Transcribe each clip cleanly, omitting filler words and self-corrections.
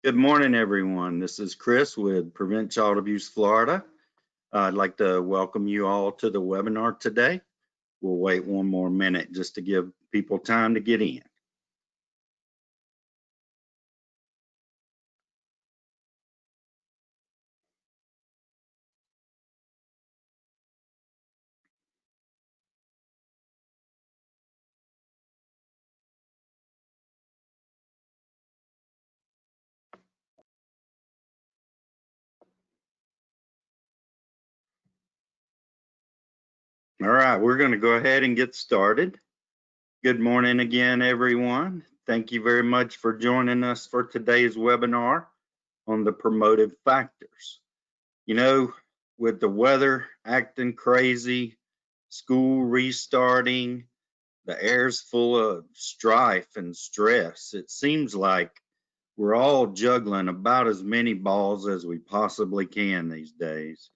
Good morning, everyone. This is Chris with Prevent Child Abuse Florida. I'd like to welcome you all to the webinar today. We'll wait one more minute just to give people time to get in. All right, we're going to go ahead and get started. Good morning again, everyone. Thank you very much for joining us for today's webinar on the promotive factors. You know, with the weather acting crazy, school restarting, the air's full of strife and stress. It seems like we're all juggling about as many balls as we possibly can these days.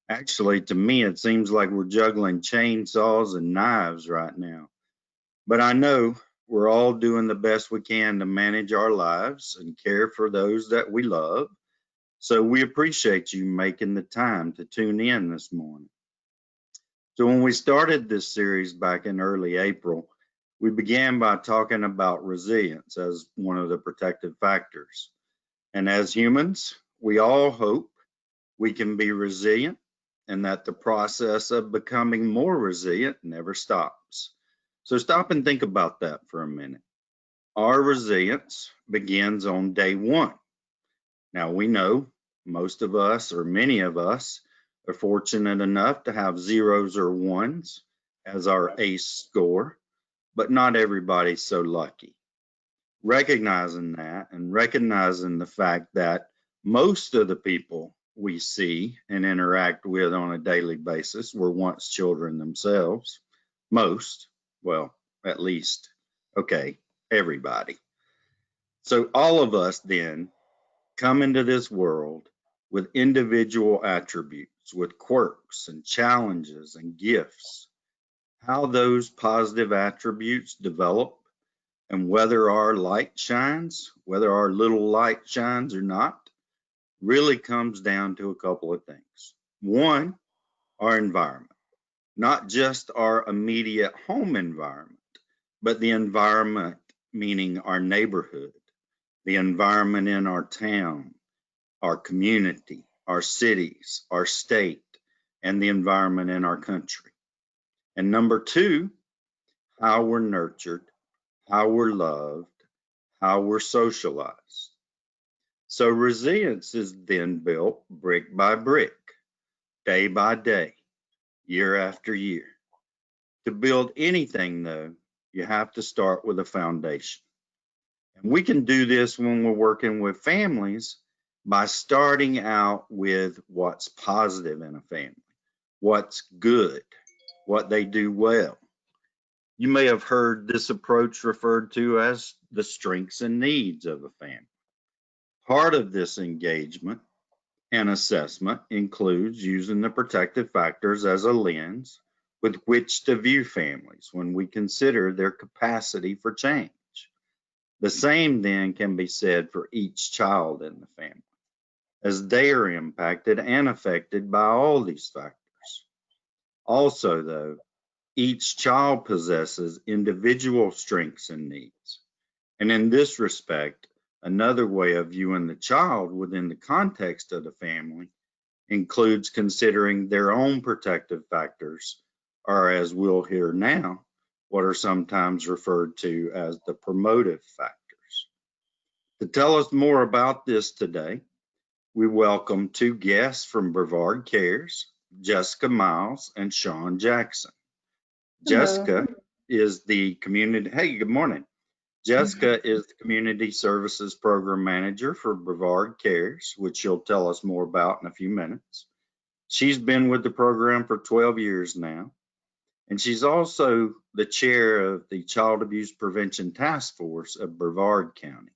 Actually, to me, it seems like we're juggling chainsaws and knives right now. But I know we're all doing the best we can to manage our lives and care for those that we love. So we appreciate you making the time to tune in this morning. So when we started this series back in early April, we began by talking about resilience as one of the protective factors. And as humans, we all hope we can be resilient and that the process of becoming more resilient never stops. So stop and think about that for a minute. Our resilience begins on day one. Now we know most of us, or many of us, are fortunate enough to have zeros or ones as our ACE score, but not everybody's so lucky. Recognizing that and recognizing the fact that most of the people we see and interact with on a daily basis were once children themselves. Most, well, at least, okay, everybody. So all of us then come into this world with individual attributes, with quirks and challenges and gifts. How those positive attributes develop and whether our light shines, whether our little light shines or not, really comes down to a couple of things. One, our environment, not just our immediate home environment, but the environment meaning our neighborhood, the environment in our town, our community, our cities, our state, and the environment in our country. And number two, how we're nurtured, how we're loved, how we're socialized. So resilience is then built brick by brick, day by day, year after year. To build anything, though, you have to start with a foundation. And we can do this when we're working with families by starting out with what's positive in a family, what's good, what they do well. You may have heard this approach referred to as the strengths and needs of a family. Part of this engagement and assessment includes using the protective factors as a lens with which to view families when we consider their capacity for change. The same then can be said for each child in the family, as they are impacted and affected by all these factors. Also, though, each child possesses individual strengths and needs. And in this respect, another way of viewing the child within the context of the family includes considering their own protective factors, or as we'll hear now, what are sometimes referred to as the promotive factors. To tell us more about this today, we welcome two guests from Brevard Cares, Jessica Miles and Sean Jackson. Hello. Jessica is the community, hey, good morning. Jessica is the Community Services Program Manager for Brevard Cares, which she'll tell us more about in a few minutes. She's been with the program for 12 years now, and she's also the chair of the Child Abuse Prevention Task Force of Brevard County.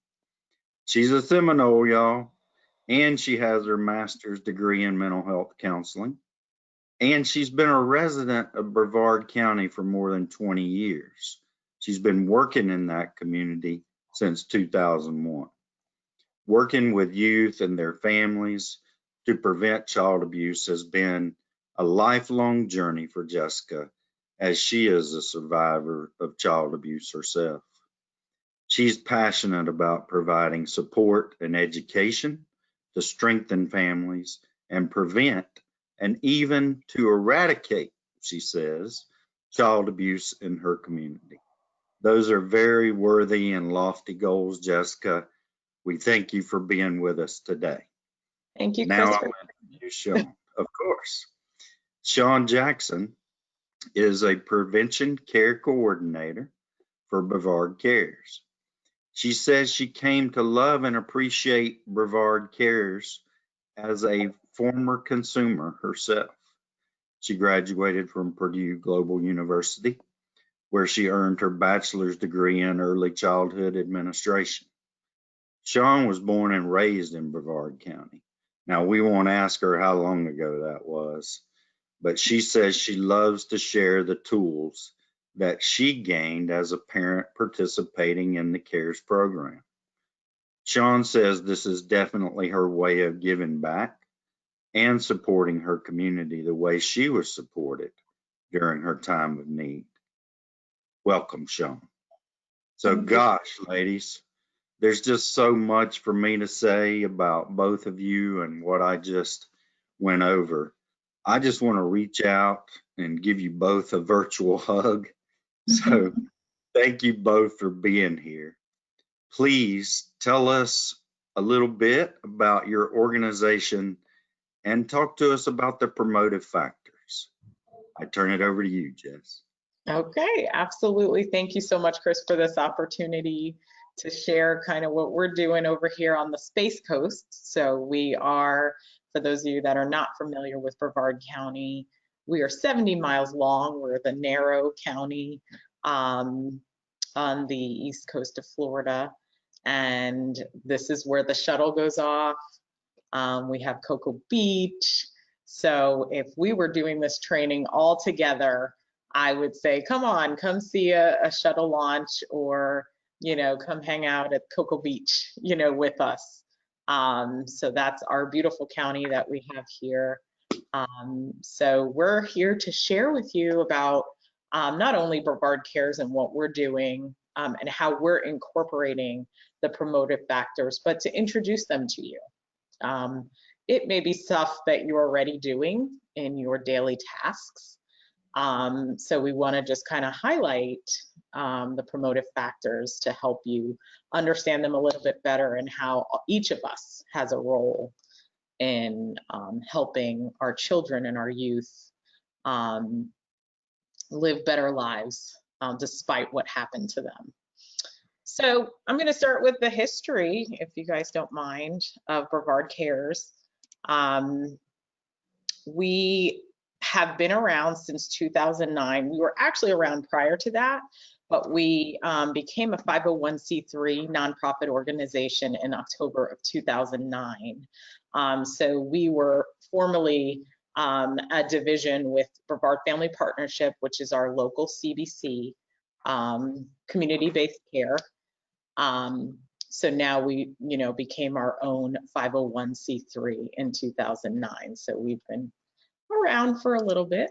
She's a Seminole, y'all, and she has her master's degree in mental health counseling, and she's been a resident of Brevard County for more than 20 years. She's been working in that community since 2001. Working with youth and their families to prevent child abuse has been a lifelong journey for Jessica, as she is a survivor of child abuse herself. She's passionate about providing support and education to strengthen families and prevent and even to eradicate, she says, child abuse in her community. Those are very worthy and lofty goals, Jessica. We thank you for being with us today. Thank you, Now Chris. I'll introduce Sean, of course. Sean Jackson is a prevention care coordinator for Brevard Cares. She says she came to love and appreciate Brevard Cares as a former consumer herself. She graduated from Purdue Global University, where she earned her bachelor's degree in early childhood administration. Sean was born and raised in Brevard County. Now, we won't ask her how long ago that was, but she says she loves to share the tools that she gained as a parent participating in the CARES program. Sean says this is definitely her way of giving back and supporting her community the way she was supported during her time of need. Welcome, Sean. So, gosh, ladies, there's just so much for me to say about both of you and what I just went over. I just want to reach out and give you both a virtual hug. So thank you both for being here. Please tell us a little bit about your organization and talk to us about the promotive factors. I turn it over to you, Jess. Okay, absolutely. Thank you so much, Chris, for this opportunity to share kind of what we're doing over here on the Space Coast. So we are, for those of you that are not familiar with Brevard County, we are 70 miles long. We're the narrow county on the east coast of Florida. And this is where the shuttle goes off. We have Cocoa Beach. So if we were doing this training all together, I would say, come on, come see a shuttle launch, or, you know, come hang out at Cocoa Beach, you know, with us. So that's our beautiful county that we have here. So we're here to share with you about not only Brevard Cares and what we're doing and how we're incorporating the promotive factors, but to introduce them to you. It may be stuff that you're already doing in your daily tasks. So we want to just kind of highlight the promotive factors to help you understand them a little bit better, and how each of us has a role in helping our children and our youth live better lives despite what happened to them. So I'm going to start with the history, if you guys don't mind, of Brevard Cares. We have been around since 2009. We were actually around prior to that, but we became a 501c3 nonprofit organization in October of 2009. So we were formerly a division with Brevard Family Partnership, which is our local CBC, community-based care. So now we, you know, became our own 501c3 in 2009. So we've been around for a little bit.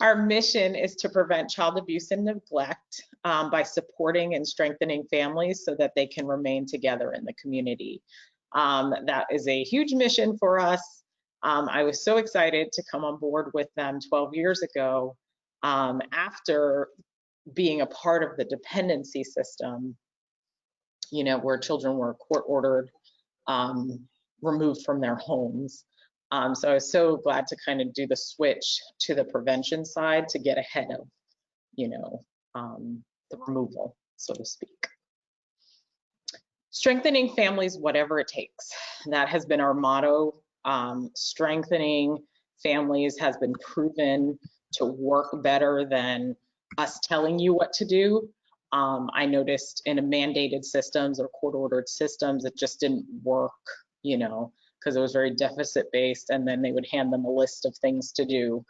Our mission is to prevent child abuse and neglect by supporting and strengthening families so that they can remain together in the community. That is a huge mission for us. I was so excited to come on board with them 12 years ago after being a part of the dependency system, you know, where children were court ordered, removed from their homes. So I was so glad to kind of do the switch to the prevention side to get ahead of, you know, the removal, so to speak. Strengthening families, whatever it takes. That has been our motto. Strengthening families has been proven to work better than us telling you what to do. I noticed in a mandated systems or court-ordered systems, it just didn't work, you know, because it was very deficit-based, and then they would hand them a list of things to do.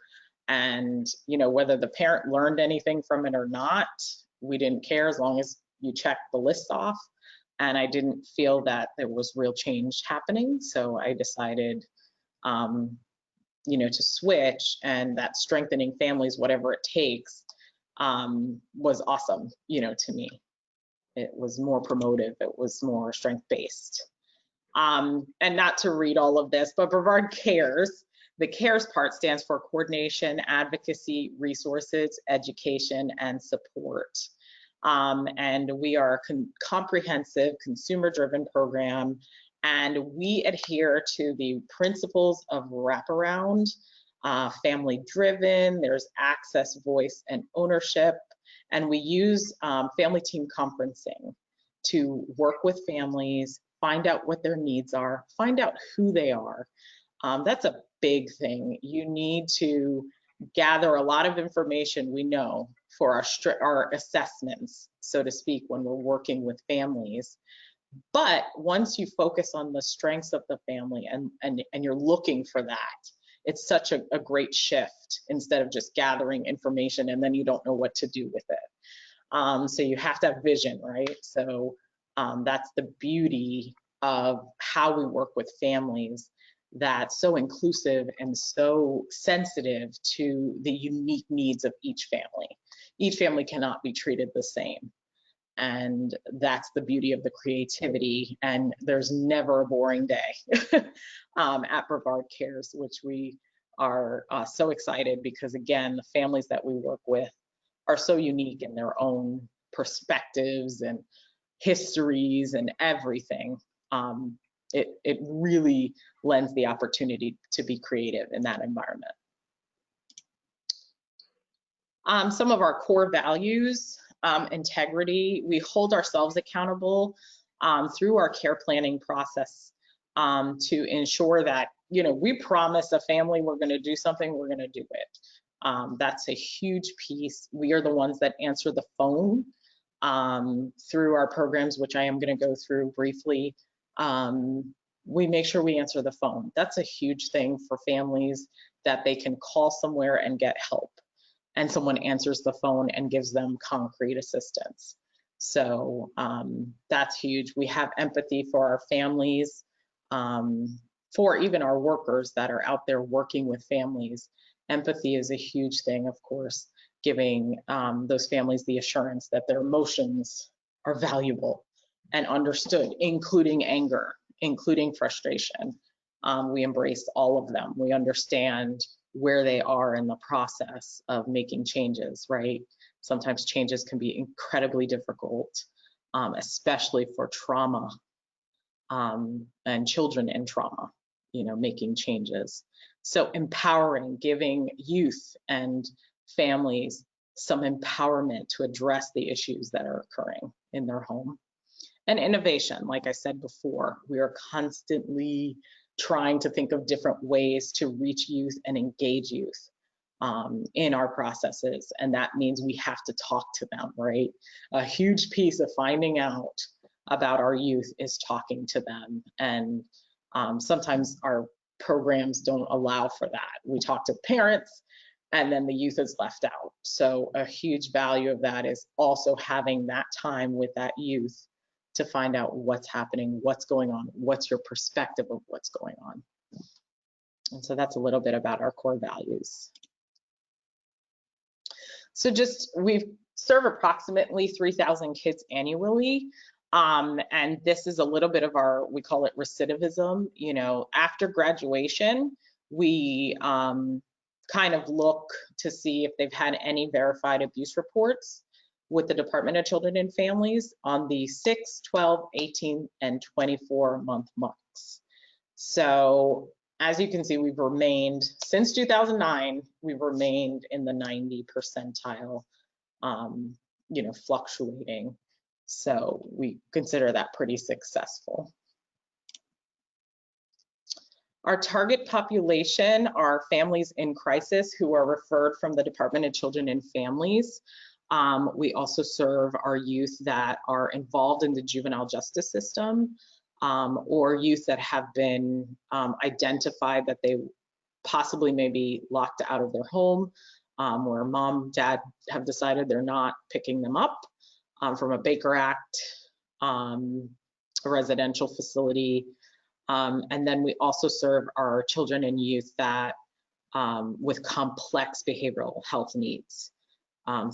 And, you know, whether the parent learned anything from it or not, we didn't care as long as you checked the list off. and I didn't feel that there was real change happening. So I decided, to switch, and that strengthening families, whatever it takes, was awesome, to me. It was more promotive. It was more strength-based. And not to read all of this, but Brevard Cares, the CARES part stands for Coordination, Advocacy, Resources, Education, and Support. And we are a comprehensive, consumer-driven program, and we adhere to the principles of wraparound, family-driven, there's access, voice, and ownership, and we use family team conferencing to work with families, find out what their needs are, find out who they are. That's a big thing. You need to gather a lot of information, we know, for our assessments, so to speak, when we're working with families. But once you focus on the strengths of the family and you're looking for that, it's such a great shift instead of just gathering information and then you don't know what to do with it. So you have to have vision, right? So that's the beauty of how we work with families, that's so inclusive and so sensitive to the unique needs of each family. Each family cannot be treated the same. And that's the beauty of the creativity. And there's never a boring day at Brevard Cares, which we are so excited because, again, the families that we work with are so unique in their own perspectives and histories and everything. It really lends the opportunity to be creative in that environment. Some of our core values, integrity, we hold ourselves accountable through our care planning process to ensure that, we promise a family we're going to do something, we're going to do it. That's a huge piece. We are the ones that answer the phone through our programs, which I am going to go through briefly. We make sure we answer the phone. That's a huge thing for families, that they can call somewhere and get help, and someone answers the phone and gives them concrete assistance. So that's huge. We have empathy for our families, for even our workers that are out there working with families. Empathy is a huge thing, of course, giving those families the assurance that their emotions are valuable and understood, including anger, including frustration. We embrace all of them. We understand where they are in the process of making changes, right? Sometimes changes can be incredibly difficult, especially for trauma and children in trauma, making changes. So empowering, giving youth and families some empowerment to address the issues that are occurring in their home. And innovation, like I said before, we are constantly trying to think of different ways to reach youth and engage youth in our processes. And that means we have to talk to them, right? A huge piece of finding out about our youth is talking to them. And sometimes our programs don't allow for that. We talk to parents and then the youth is left out. So a huge value of that is also having that time with that youth to find out what's happening, what's going on, what's your perspective of what's going on. And so that's a little bit about our core values. So we serve approximately 3,000 kids annually. And this is a little bit of we call it recidivism. After graduation, we kind of look to see if they've had any verified abuse reports with the Department of Children and Families on the 6, 12, 18, and 24-month marks. So as you can see, we've remained, since 2009, we've remained in the 90 percentile, fluctuating. So we consider that pretty successful. Our target population are families in crisis who are referred from the Department of Children and Families. We also serve our youth that are involved in the juvenile justice system, or youth that have been identified that they possibly may be locked out of their home, where mom, dad have decided they're not picking them up from a Baker Act a residential facility. And then we also serve our children and youth that with complex behavioral health needs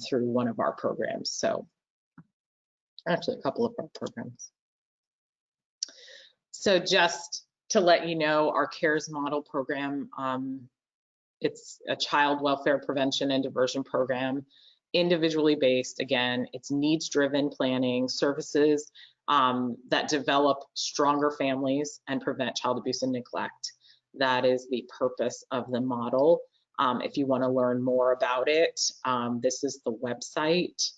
through one of our programs. So actually a couple of our programs. So just to let you know, our CARES model program, it's a child welfare prevention and diversion program, individually based. Again, it's needs-driven planning, services that develop stronger families and prevent child abuse and neglect. That is the purpose of the model. If you want to learn more about it, this is the website.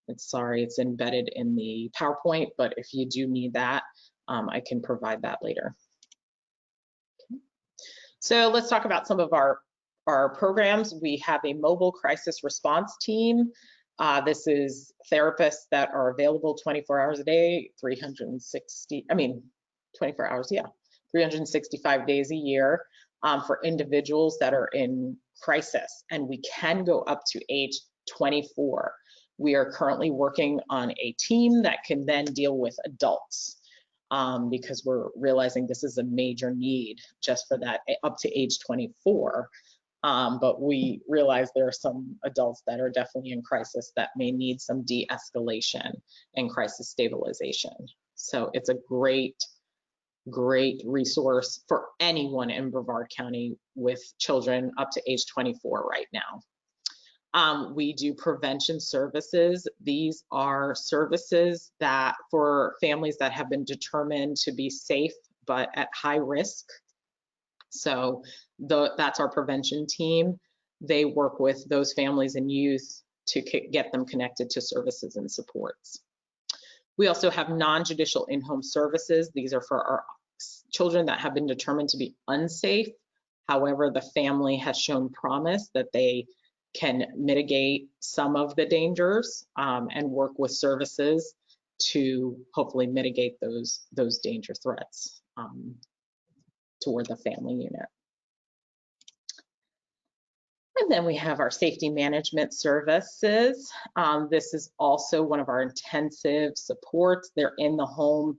It's embedded in the PowerPoint, but if you do need that, I can provide that later. Okay. So let's talk about some of our programs. We have a mobile crisis response team. This is therapists that are available 24 hours a day, 24 hours, yeah, 365 days a year for individuals that are in crisis, and we can go up to age 24. We are currently working on a team that can then deal with adults because we're realizing this is a major need just for that up to age 24. But we realize there are some adults that are definitely in crisis that may need some de-escalation and crisis stabilization. So it's a great resource for anyone in Brevard County with children up to age 24 right now. We do prevention services. These are services that for families that have been determined to be safe but at high risk. So that's our prevention team. They work with those families and youth to get them connected to services and supports. We also have non-judicial in-home services. These are for our children that have been determined to be unsafe. However, the family has shown promise that they can mitigate some of the dangers and work with services to hopefully mitigate those danger threats toward the family unit. And then we have our safety management services. This is also one of our intensive supports. They're in the home,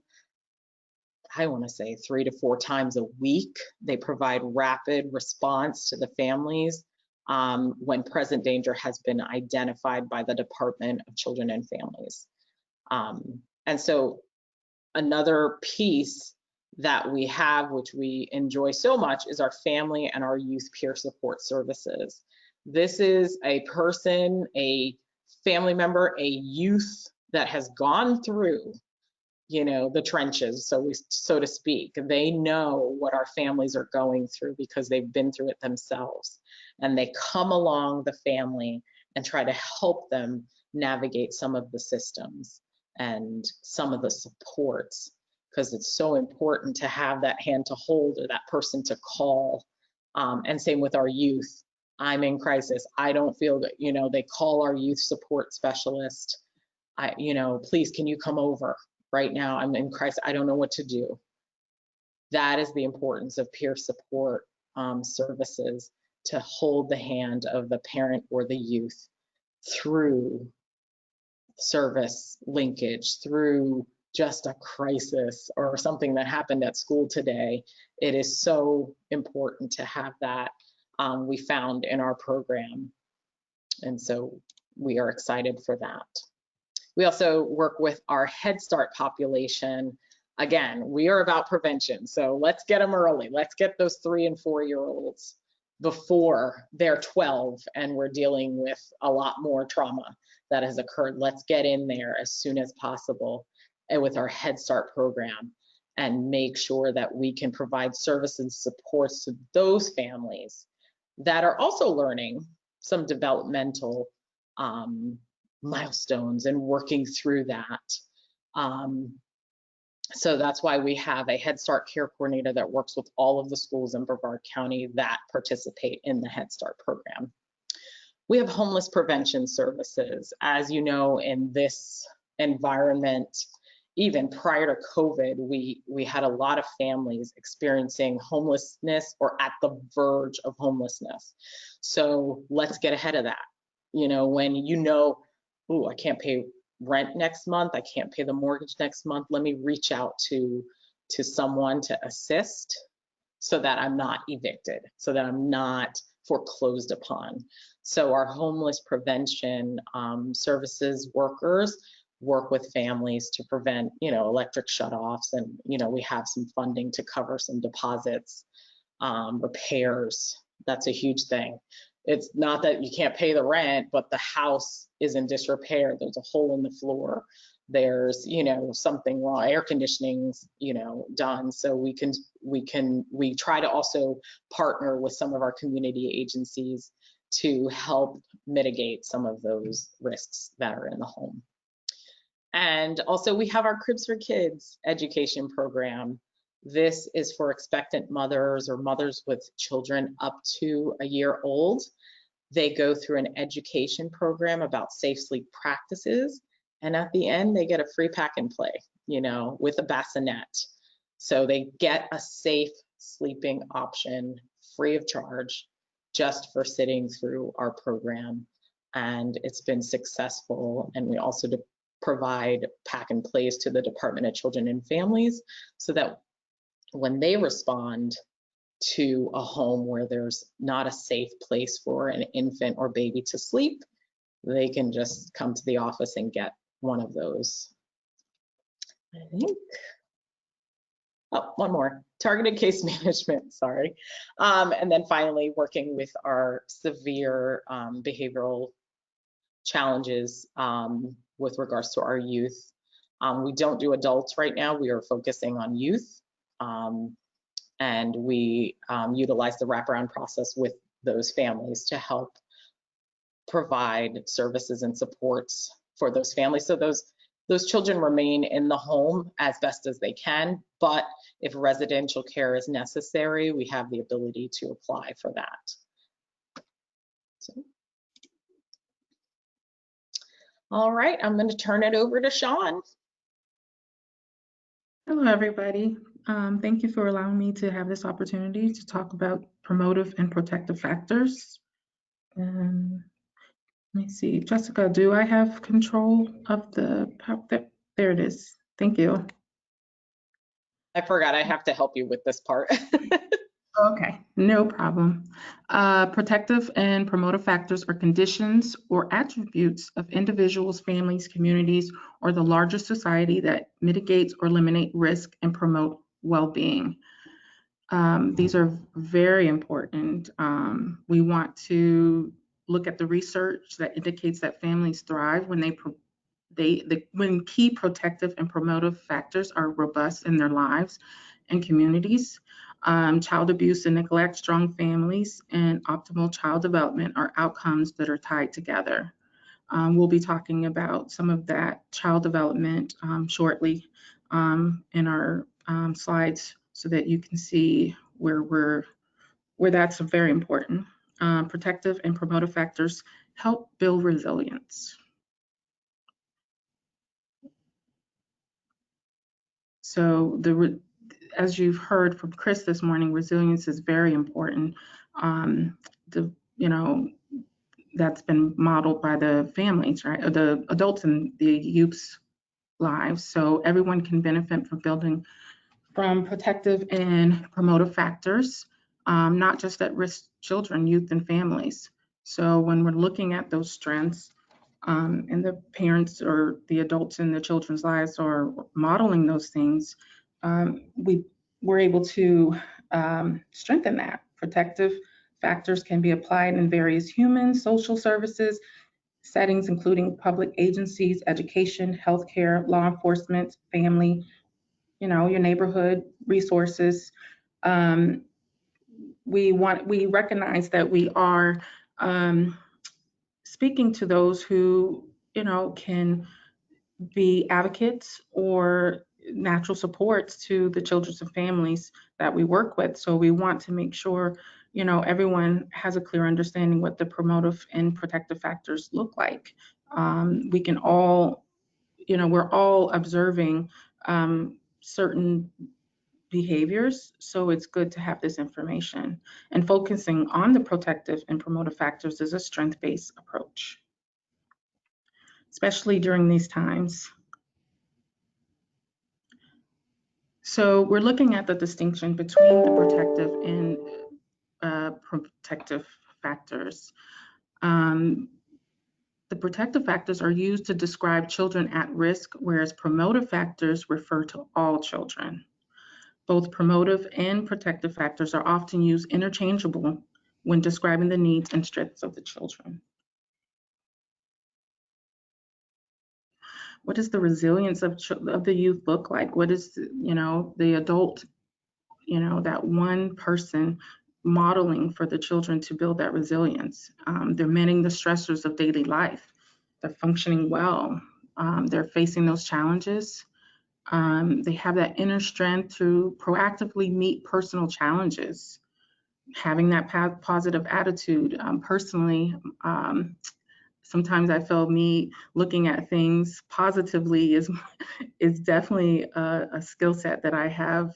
I want to say 3 to 4 times a week. They provide rapid response to the families when present danger has been identified by the Department of Children and Families. And so another piece that we have, which we enjoy so much, is our family and our youth peer support services. This is a person, a family member, a youth that has gone through, you know, the trenches, so to speak. They know what our families are going through because they've been through it themselves. And they come along the family and try to help them navigate some of the systems and some of the supports, because it's so important to have that hand to hold or that person to call. And same with our youth. I'm in crisis. I don't feel that, you know, they call our youth support specialist. Please, can you come over? Right now, I'm in crisis. I don't know what to do. That is the importance of peer support services, to hold the hand of the parent or the youth through service linkage, through just a crisis or something that happened at school today. It is so important to have that we found in our program. And so we are excited for that. We also work with our Head Start population. Again, we are about prevention. So let's get them early. Let's get those 3 and 4-year-olds before they're 12 and we're dealing with a lot more trauma that has occurred. Let's get in there as soon as possible with our Head Start program and make sure that we can provide service and supports to those families that are also learning some developmental milestones and working through that. So that's why we have a Head Start care coordinator that works with all of the schools in Brevard County that participate in the Head Start program. We have homeless prevention services. As you know, in this environment, even prior to COVID, we had a lot of families experiencing homelessness or at the verge of homelessness. So let's get ahead of that. You know, when you know, oh, I can't pay rent next month, I can't pay the mortgage next month, let me reach out to someone to assist so that I'm not evicted, so that I'm not foreclosed upon. So our homeless prevention services workers work with families to prevent, electric shutoffs, and, we have some funding to cover some deposits, repairs. That's a huge thing. It's not that you can't pay the rent, but the house is in disrepair. There's a hole in the floor. There's, something wrong, air conditioning's, done. So we try to also partner with some of our community agencies to help mitigate some of those risks that are in the home. And also we have our Cribs for Kids education program. This is for expectant mothers or mothers with children up to a year old. They go through an education program about safe sleep practices. And at the end, they get a free pack and play, with a bassinet. So they get a safe sleeping option free of charge just for sitting through our program. And it's been successful. And we also provide pack and plays to the Department of Children and Families so that when they respond to a home where there's not a safe place for an infant or baby to sleep, they can just come to the office and get one of those. I think, oh, one more, targeted case management, sorry. And then finally, working with our severe behavioral challenges with regards to our youth. We don't do adults right now. We are focusing on youth. And we utilize the wraparound process with those families to help provide services and supports for those families. So those children remain in the home as best as they can, but if residential care is necessary, we have the ability to apply for that. So, all right, I'm going to turn it over to Sean. Hello, everybody. Thank you for allowing me to have this opportunity to talk about promotive and protective factors. Let me see, Jessica, do I have control of there it is. Thank you. I forgot I have to help you with this part. Okay, no problem. Protective and promotive factors are conditions or attributes of individuals, families, communities, or the larger society that mitigates or eliminate risk and promote well-being. These are very important. We want to look at the research that indicates that families thrive when when key protective and promotive factors are robust in their lives and communities. Child abuse and neglect, strong families, and optimal child development are outcomes that are tied together. We'll be talking about some of that child development shortly in our slides so that you can see where that's very important. Protective and promotive factors help build resilience. So as you've heard from Chris this morning, resilience is very important. That's been modeled by the families, right? Or the adults and the youth's lives. So everyone can benefit from building from protective and promotive factors, not just at-risk children, youth, and families. So when we're looking at those strengths, and the parents or the adults in the children's lives are modeling those things, we're able to strengthen that. Protective factors can be applied in various human, social services, settings, including public agencies, education, healthcare, law enforcement, family, your neighborhood, resources. We recognize that we are speaking to those who, can be advocates or natural supports to the children and families that we work with. So we want to make sure, everyone has a clear understanding what the promotive and protective factors look like. We can all, we're all observing certain behaviors, so it's good to have this information. And focusing on the protective and promotive factors is a strength-based approach. especially during these times. So we're looking at the distinction between the protective and protective factors. The protective factors are used to describe children at risk, whereas promotive factors refer to all children. Both promotive and protective factors are often used interchangeable when describing the needs and strengths of the children. What does the resilience of the youth look like? What is, the adult, that one person modeling for the children to build that resilience? They're managing the stressors of daily life. They're functioning well. They're facing those challenges. They have that inner strength to proactively meet personal challenges, having that positive attitude. Personally, sometimes I feel me looking at things positively is definitely a skill set that I have.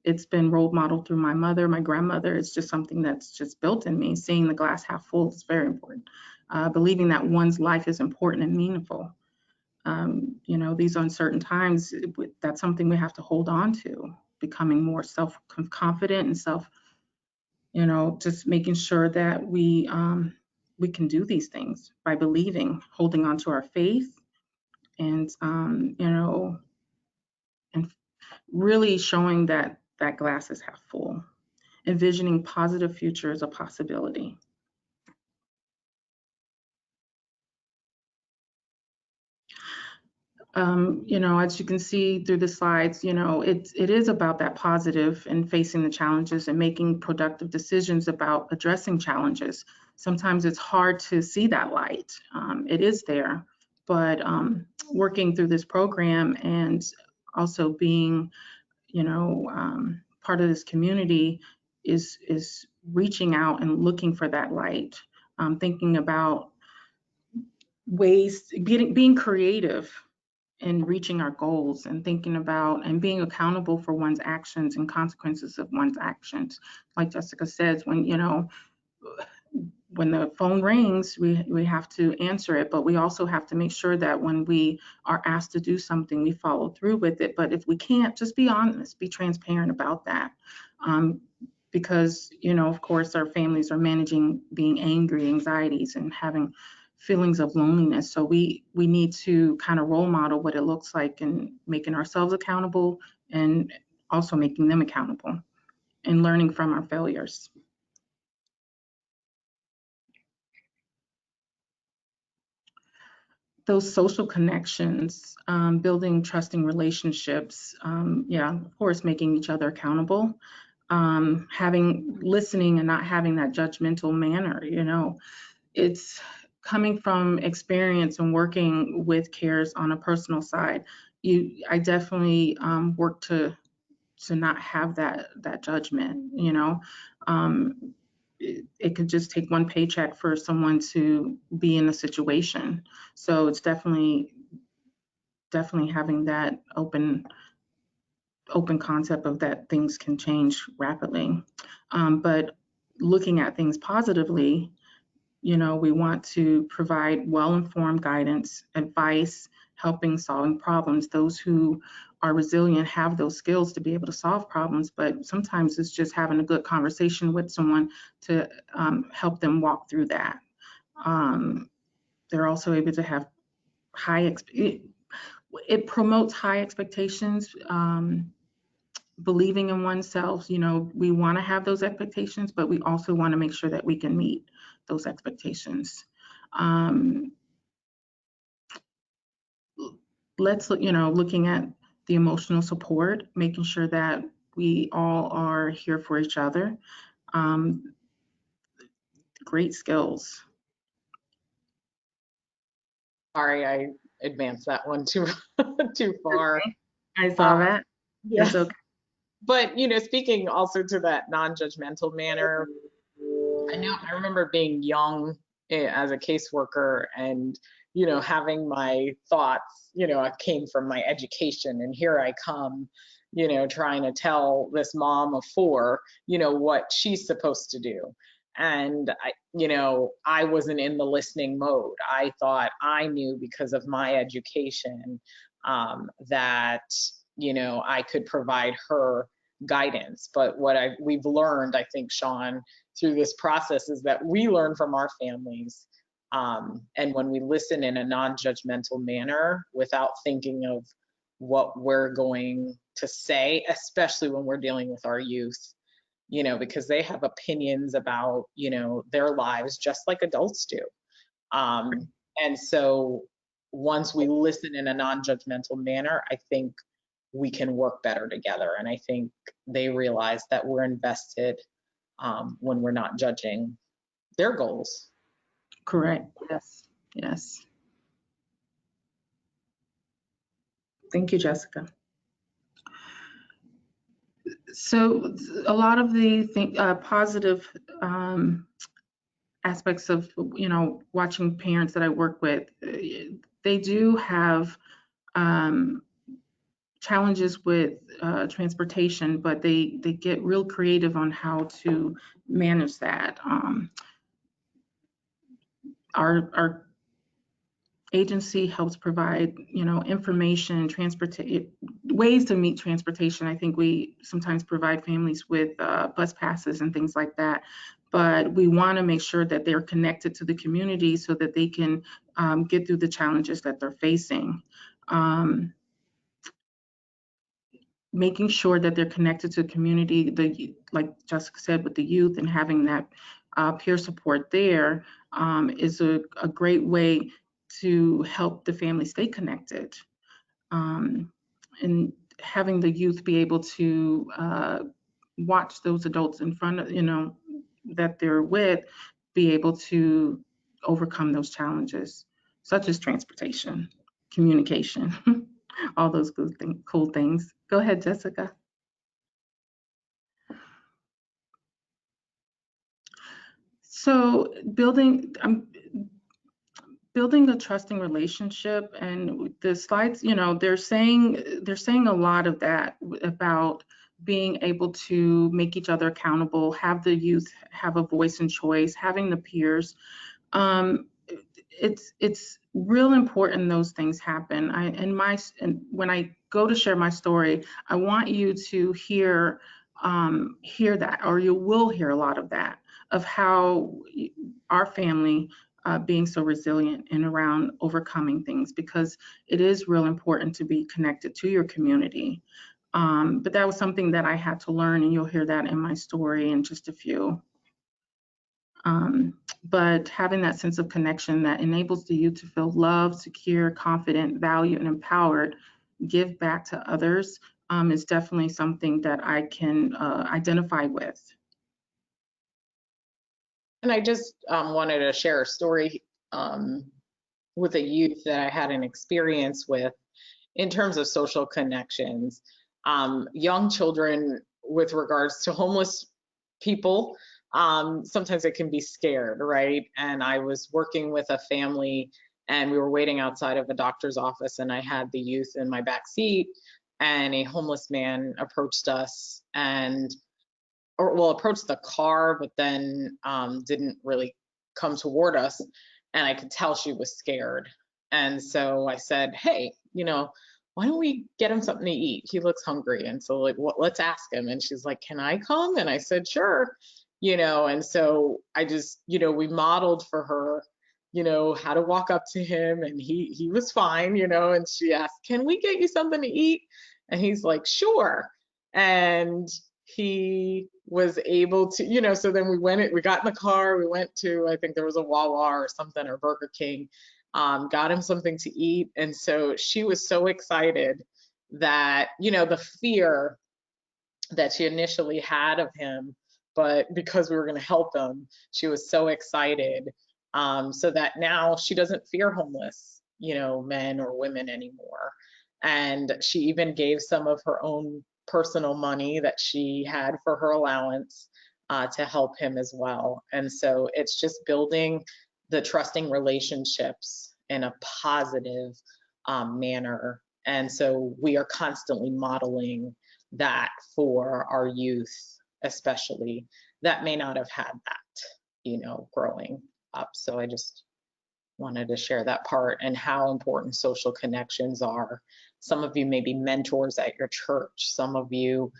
It's been role modeled through my mother, my grandmother. It's just something that's just built in me. Seeing the glass half full is very important. Believing that one's life is important and meaningful. These uncertain times, that's something we have to hold on to, becoming more self-confident and just making sure that we can do these things by believing, holding on to our faith, and and really showing that that glass is half full, envisioning positive future as a possibility. As you can see through the slides, it is about that positive and facing the challenges and making productive decisions about addressing challenges. Sometimes it's hard to see that light. It is there, but working through this program and also being, part of this community is reaching out and looking for that light, thinking about ways, being creative in reaching our goals, and thinking about and being accountable for one's actions and consequences of one's actions. Like Jessica says, when the phone rings, we have to answer it, but we also have to make sure that when we are asked to do something, we follow through with it. But if we can't, just be honest, be transparent about that. Because, of course, our families are managing being angry, anxieties, and having feelings of loneliness. So we need to kind of role model what it looks like, and making ourselves accountable and also making them accountable and learning from our failures. Those social connections, building trusting relationships, of course, making each other accountable, listening and not having that judgmental manner. It's coming from experience and working with CARES on a personal side. I definitely work to not have that judgment. It could just take one paycheck for someone to be in a situation. So it's definitely having that open concept of that things can change rapidly. But looking at things positively, we want to provide well-informed guidance, advice, helping solving problems. Those who are resilient have those skills to be able to solve problems, but sometimes it's just having a good conversation with someone to help them walk through that. They're also able to have it promotes high expectations, believing in oneself. We want to have those expectations, but we also want to make sure that we can meet those expectations. Looking at the emotional support, making sure that we all are here for each other. Great skills. Sorry, I advanced that one too far. I saw that. Yeah. That's okay. But, speaking also to that non-judgmental manner, I remember being young as a caseworker and, having my thoughts, I came from my education, and here I come, trying to tell this mom of 4, what she's supposed to do. And I wasn't in the listening mode. I thought I knew because of my education that I could provide her guidance. But what we've learned, I think, Sean, through this process is that we learn from our families. And when we listen in a non-judgmental manner without thinking of what we're going to say, especially when we're dealing with our youth, because they have opinions about, their lives just like adults do. And so once we listen in a non-judgmental manner, I think we can work better together. And I think they realize that we're invested when we're not judging their goals. Correct. Yes. Yes. Thank you, Jessica. So a lot of the positive aspects of, watching parents that I work with, they do have challenges with transportation, but they get real creative on how to manage that. Our agency helps provide, information, ways to meet transportation. I think we sometimes provide families with bus passes and things like that, but we want to make sure that they're connected to the community so that they can get through the challenges that they're facing. Making sure that they're connected to the community, like Jessica said, with the youth, and having that peer support there is a great way to help the family stay connected. And having the youth be able to watch those adults in front of, that they're with, be able to overcome those challenges, such as transportation, communication, all those cool things. Go ahead, Jessica. So building a trusting relationship, and the slides, they're saying a lot of that about being able to make each other accountable, have the youth have a voice and choice, having the peers. It's real important those things happen. And when I go to share my story, I want you to hear that, or you will hear a lot of that, of how our family being so resilient and around overcoming things, because it is real important to be connected to your community. But that was something that I had to learn, and you'll hear that in my story in just a few. But having that sense of connection that enables the youth to feel loved, secure, confident, valued, and empowered, give back to others, is definitely something that I can identify with. And I just wanted to share a story with a youth that I had an experience with in terms of social connections. Young children, with regards to homeless people, sometimes it can be scared, right? And I was working with a family, and we were waiting outside of a doctor's office, and I had the youth in my back seat, and a homeless man approached us approached the car, but then didn't really come toward us. And I could tell she was scared. And so I said, hey, why don't we get him something to eat? He looks hungry. And so let's ask him. And she's like, can I come? And I said, sure. And so I just, we modeled for her, how to walk up to him, and he was fine, and she asked, can we get you something to eat? And he's like, sure. And he was able to, so then we got in the car, we went to, I think there was a Wawa or something, or Burger King, got him something to eat. And so she was so excited that, the fear that she initially had of him, but because we were going to help him, she was so excited, so that now she doesn't fear homeless, men or women anymore. And she even gave some of her own personal money that she had for her allowance to help him as well. And so it's just building the trusting relationships in a positive manner. And so we are constantly modeling that for our youth, especially, that may not have had that. growing up. So I just wanted to share that part and how important social connections are. Some of you may be mentors at your church. Some of you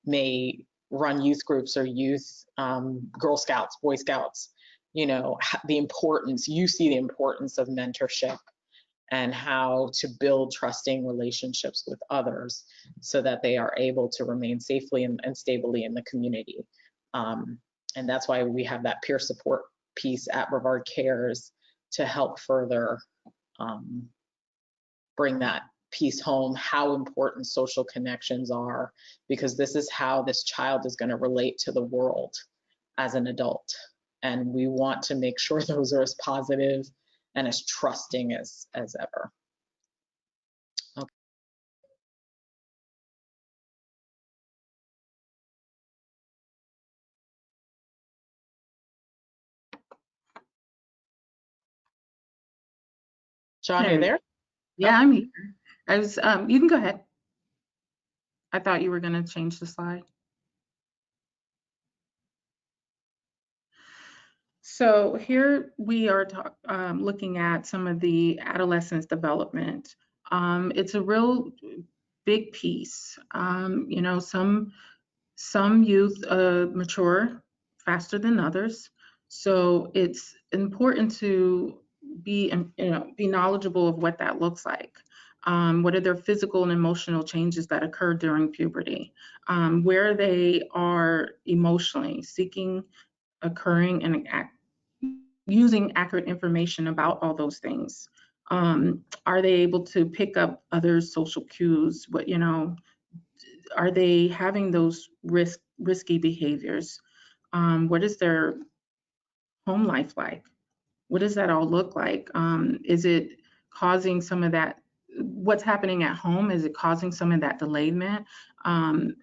may run youth groups or youth Girl Scouts, Boy Scouts. The importance, you see the importance of mentorship and how to build trusting relationships with others so that they are able to remain safely and stably in the community. And that's why we have that peer support piece at Brevard Cares to help further bring that piece home, how important social connections are, because this is how this child is going to relate to the world as an adult. And we want to make sure those are as positive and as trusting as ever. Okay. John, you there? Yeah, I'm here. I was, you can go ahead. I thought you were going to change the slide. So here we are looking at some of the adolescence development. It's a real big piece. Some youth mature faster than others. So it's important to be knowledgeable of what that looks like. What are their physical and emotional changes that occur during puberty? Where they are emotionally, seeking, occurring, and using accurate information about all those things. Are they able to pick up other social cues? Are they having those risky behaviors? What is their home life like? What does that all look like? Is it causing some of that? What's happening at home? Is it causing some of that delayment?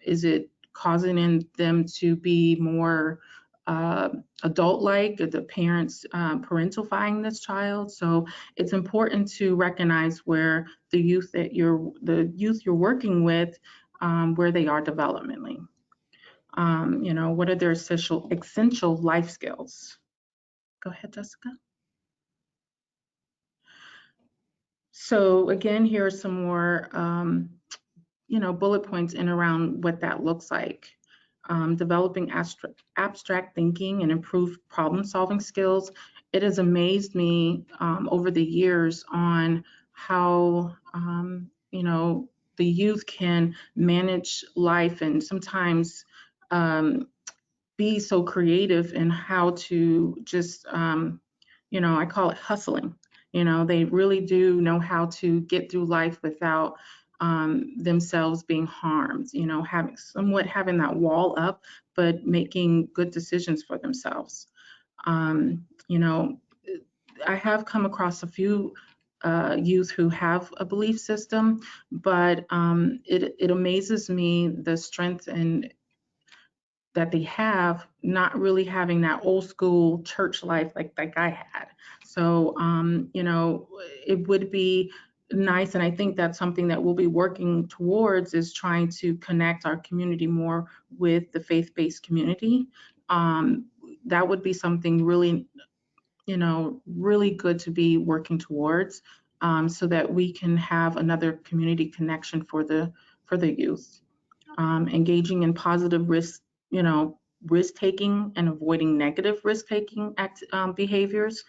Is it causing them to be more adult-like? Are the parents parentalifying this child? So it's important to recognize where the youth you're working with, where they are developmentally. What are their essential life skills? Go ahead, Jessica. So again, here are some more, bullet points in around what that looks like. Developing abstract thinking and improved problem-solving skills. It has amazed me over the years on how, the youth can manage life and sometimes be so creative in how to just, I call it hustling. They really do know how to get through life without themselves being harmed, having that wall up, but making good decisions for themselves. I have come across a few youth who have a belief system, but it amazes me the strength and that they have, not really having that old school church life like I had. So, it would be nice, and I think that's something that we'll be working towards, is trying to connect our community more with the faith-based community. That would be something really, really good to be working towards, so that we can have another community connection for the youth. Engaging in positive risk-taking and avoiding negative risk-taking behaviors.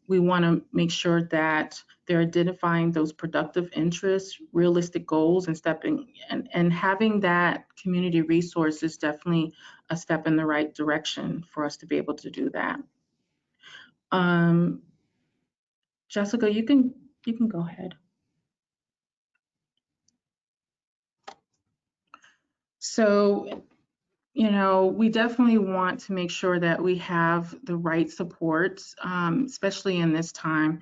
We want to make sure that they're identifying those productive interests, realistic goals, and having that community resource is definitely a step in the right direction for us to be able to do that. Jessica, you can go ahead. So, we definitely want to make sure that we have the right supports, especially in this time.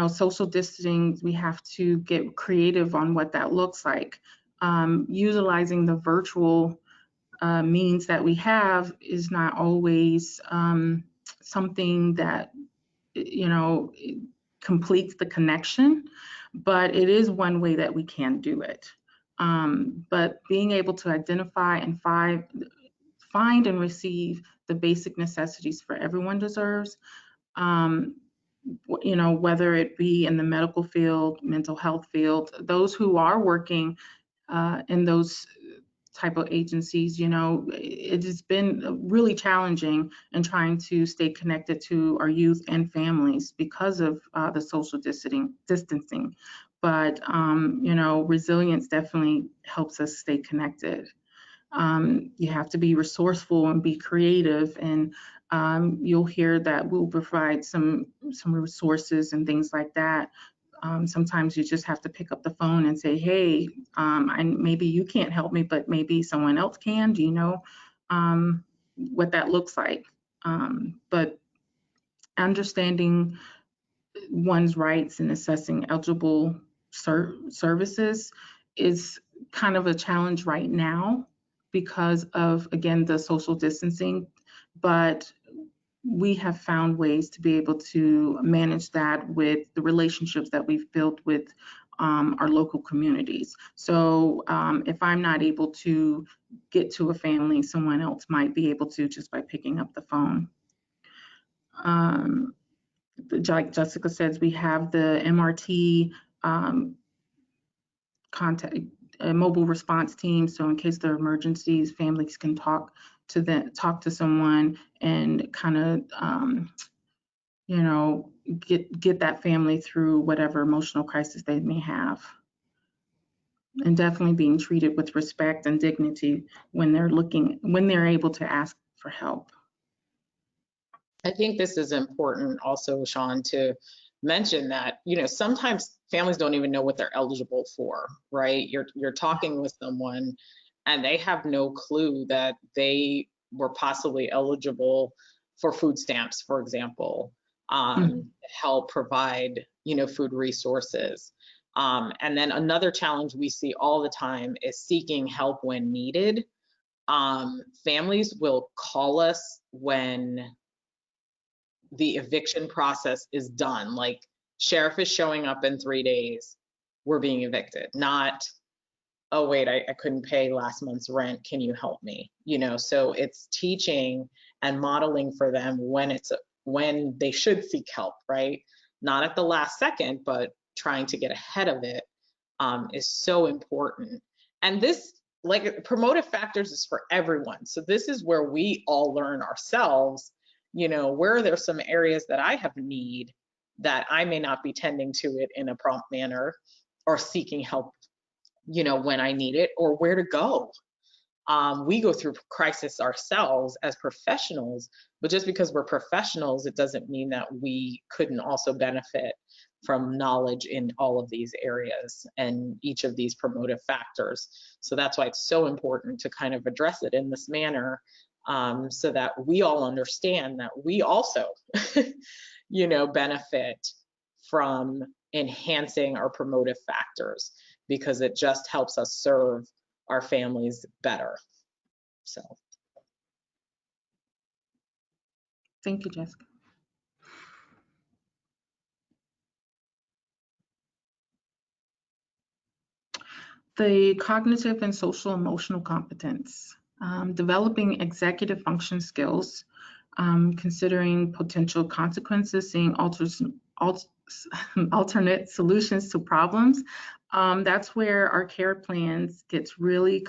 Social distancing, we have to get creative on what that looks like. Utilizing the virtual means that we have is not always something that, completes the connection, but it is one way that we can do it. But being able to identify and find and receive the basic necessities for everyone deserves. You know, whether it be in the medical field, mental health field, those who are working in those type of agencies, you know, it has been really challenging in trying to stay connected to our youth and families because of the social distancing. But, you know, resilience definitely helps us stay connected. You have to be resourceful and be creative, and you'll hear that we'll provide some resources and things like that. Sometimes you just have to pick up the phone and say, hey, maybe you can't help me, but maybe someone else can. Do you know what that looks like? But understanding one's rights and assessing eligible services is kind of a challenge right now because of, again, the social distancing. But we have found ways to be able to manage that with the relationships that we've built with our local communities. So if I'm not able to get to a family, someone else might be able to just by picking up the phone. Like Jessica says, we have the MRT contact, mobile response team. So in case there are emergencies, families can talk to someone and kind of, you know, get that family through whatever emotional crisis they may have. And definitely being treated with respect and dignity when they're able to ask for help. I think this is important also, Sean, to mention that, you know, sometimes families don't even know what they're eligible for, right? You're talking with someone and they have no clue that they were possibly eligible for food stamps, for example, help provide, you know, food resources. And then another challenge we see all the time is seeking help when needed. Families will call us when the eviction process is done, like sheriff is showing up in 3 days, we're being evicted, not, oh wait, I couldn't pay last month's rent, can you help me? You know, so it's teaching and modeling for them when they should seek help, right? Not at the last second, but trying to get ahead of it is so important. And this, like, promotive factors is for everyone. So this is where we all learn ourselves, you know, where are there some areas that I have need that I may not be tending to it in a prompt manner or seeking help, you know, when I need it, or where to go. We go through crisis ourselves as professionals, but just because we're professionals, it doesn't mean that we couldn't also benefit from knowledge in all of these areas and each of these promotive factors. So that's why it's so important to kind of address it in this manner, so that we all understand that we also, you know, benefit from enhancing our promotive factors, because it just helps us serve our families better. So. Thank you, Jessica. The cognitive and social emotional competence, developing executive function skills, considering potential consequences, seeing alternate solutions to problems. That's where our care plans gets really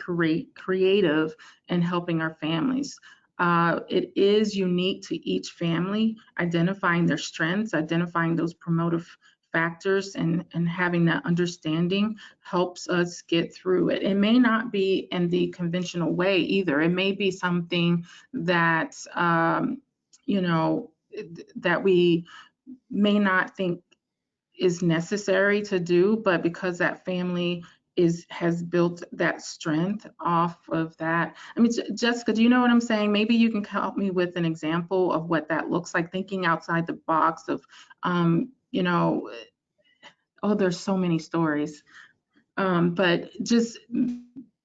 creative in helping our families. It is unique to each family, identifying their strengths, identifying those promotive factors, and having that understanding helps us get through it. It may not be in the conventional way either. It may be something that, you know, that we may not think is necessary to do, but because that family has built that strength off of that. I mean, Jessica, do you know what I'm saying? Maybe you can help me with an example of what that looks like, thinking outside the box of, you know, oh, there's so many stories, but just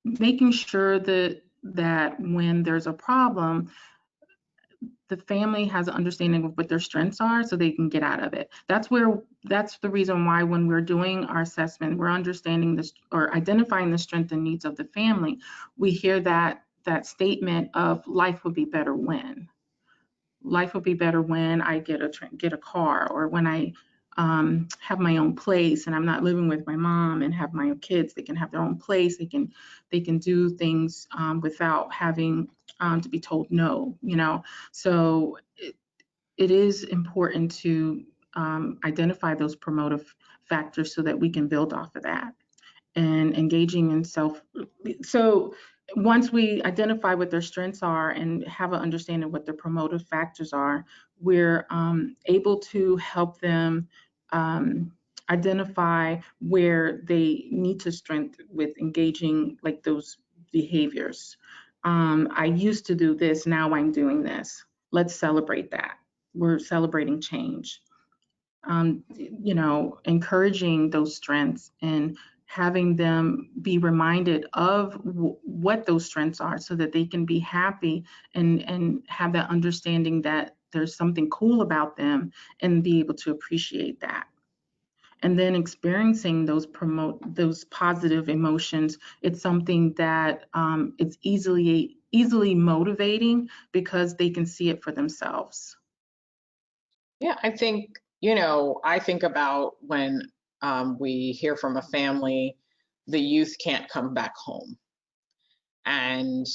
making sure that when there's a problem, the family has an understanding of what their strengths are so they can get out of it. That's the reason why when we're doing our assessment, we're understanding this or identifying the strengths and needs of the family. We hear that statement of life would be better when. life will be better when I get a car, or when I have my own place and I'm not living with my mom and have my own kids. They can have their own place. They can do things without having to be told no, you know. So it is important to identify those promotive factors so that we can build off of that. And engaging in so once we identify what their strengths are and have an understanding of what their promotive factors are, we're able to help them identify where they need to strengthen with engaging like those behaviors. I used to do this, now I'm doing this. Let's celebrate that. We're celebrating change. You know, encouraging those strengths and having them be reminded of what those strengths are so that they can be happy and have that understanding that there's something cool about them and be able to appreciate that. And then experiencing those positive emotions, it's something that it's easily motivating because they can see it for themselves. Yeah, I think, you know, I think about when we hear from a family, the youth can't come back home. And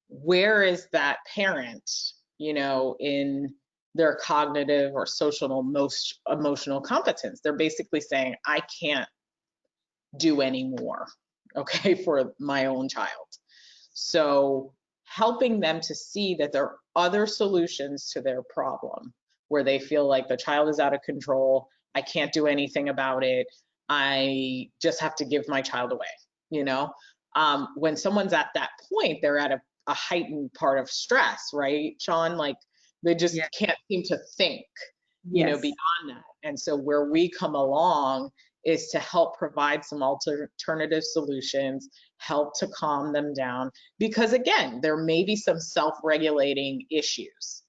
where is that parent, you know, in their cognitive or social most emotional competence? They're basically saying, I can't do anymore, okay, for my own child. So helping them to see that there are other solutions to their problem where they feel like the child is out of control, I can't do anything about it, I just have to give my child away, you know? When someone's at that point, they're at a heightened part of stress, right, Sean? Like they just Yeah. can't seem to think, you know, beyond that. And so where we come along is to help provide some alternative solutions, help to calm them down, because again, there may be some self-regulating issues.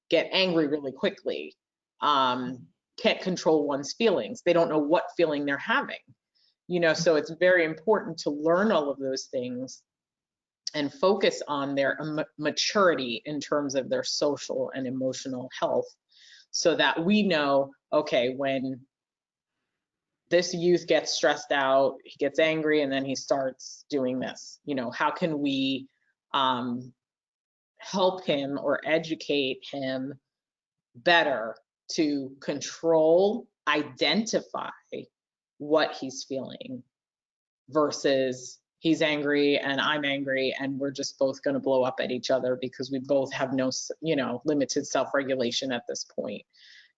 Get angry really quickly, can't control one's feelings. They don't know what feeling they're having, you know, so it's very important to learn all of those things and focus on their maturity in terms of their social and emotional health so that we know, okay, when this youth gets stressed out, he gets angry, and then he starts doing this. You know, how can we help him or educate him better to control, identify what he's feeling versus he's angry and I'm angry and we're just both going to blow up at each other because we both have no, you know, limited self-regulation at this point.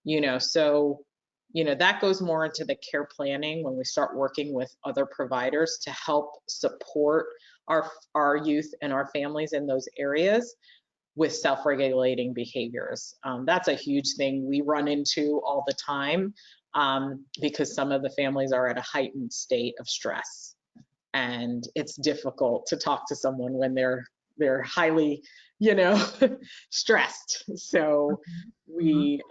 You know, so you know, that goes more into the care planning when we start working with other providers to help support our youth and our families in those areas with self-regulating behaviors. That's a huge thing we run into all the time because some of the families are at a heightened state of stress. And it's difficult to talk to someone when they're highly, you know, stressed. So we,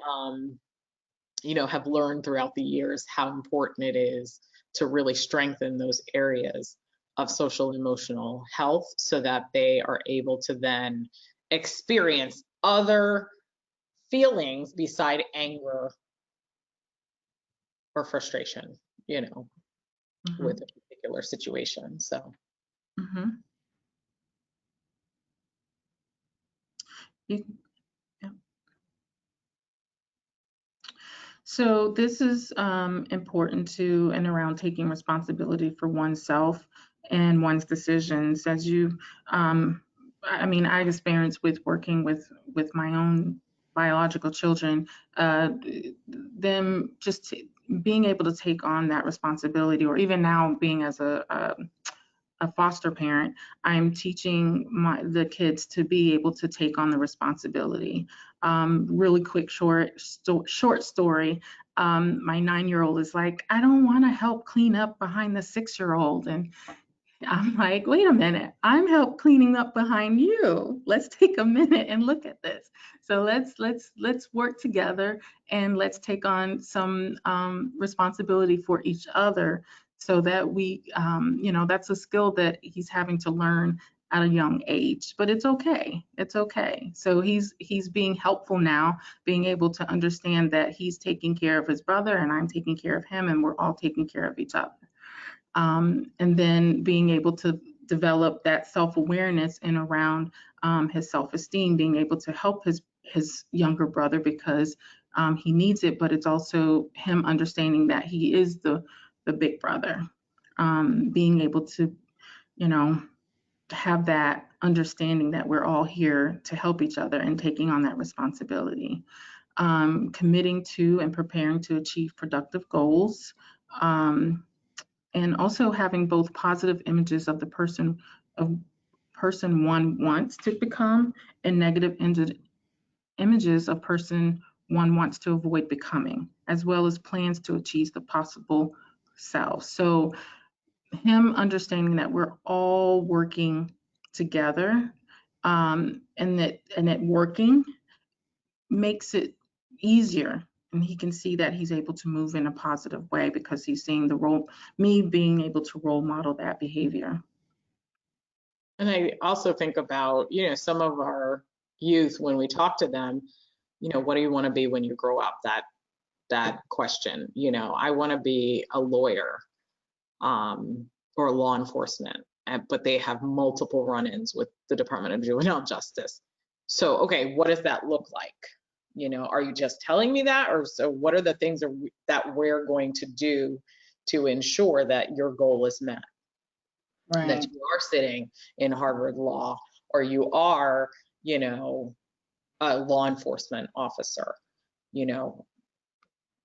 you know, have learned throughout the years how important it is to really strengthen those areas of social and emotional health so that they are able to then experience other feelings beside anger or frustration, you know, with a particular situation. So. So this is important too, and around taking responsibility for oneself and one's decisions. As you, I mean, I experienced with working with my own biological children, them just being able to take on that responsibility, or even now being as a foster parent, I'm teaching the kids to be able to take on the responsibility. Really quick, short story. My 9-year-old is like, I don't want to help clean up behind the 6-year-old. And I'm like, wait a minute, I'm help cleaning up behind you. Let's take a minute and look at this. So let's work together and let's take on some responsibility for each other so that we, you know, that's a skill that he's having to learn at a young age, but it's okay. It's okay. So he's being helpful now, being able to understand that he's taking care of his brother and I'm taking care of him and we're all taking care of each other. And then being able to develop that self-awareness and around his self-esteem, being able to help his younger brother because he needs it, but it's also him understanding that he is the big brother, being able to, you know, have that understanding that we're all here to help each other and taking on that responsibility, committing to and preparing to achieve productive goals, and also having both positive images of the person one wants to become and negative images of person one wants to avoid becoming, as well as plans to achieve the possible self. So him understanding that we're all working together, and that working makes it easier, and he can see that he's able to move in a positive way because he's seeing me being able to role model that behavior. And I also think about, some of our youth, when we talk to them, what do you want to be when you grow up? That question, I want to be a lawyer, or law enforcement, but they have multiple run-ins with the Department of Juvenile Justice. So, okay, what does that look like? Are you just telling me that? Or so what are the things that we're going to do to ensure that your goal is met? Right. That you are sitting in Harvard Law, or you are, a law enforcement officer.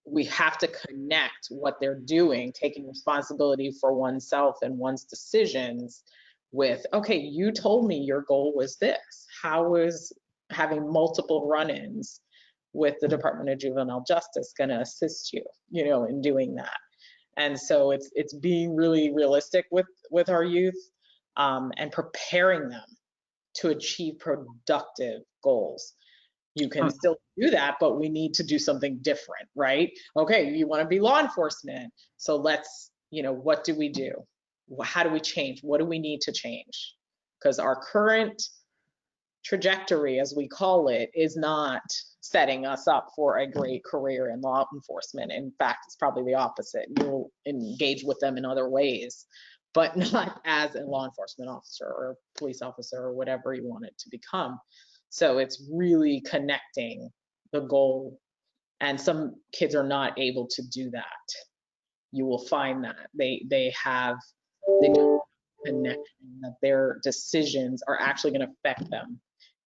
We have to connect what they're doing, taking responsibility for oneself and one's decisions with, okay, you told me your goal was this. How is having multiple run-ins with the Department of Juvenile Justice going to assist you, in doing that? And so it's being really realistic with our youth, and preparing them to achieve productive goals. You can still do that, but we need to do something different, right? Okay, you want to be law enforcement. So let's, what do we do? How do we change? What do we need to change? Because our current trajectory, as we call it, is not setting us up for a great career in law enforcement. In fact, it's probably the opposite. You'll engage with them in other ways, but not as a law enforcement officer or police officer or whatever you want it to become. So it's really connecting the goal. And some kids are not able to do that. You will find that they don't have connection, that their decisions are actually going to affect them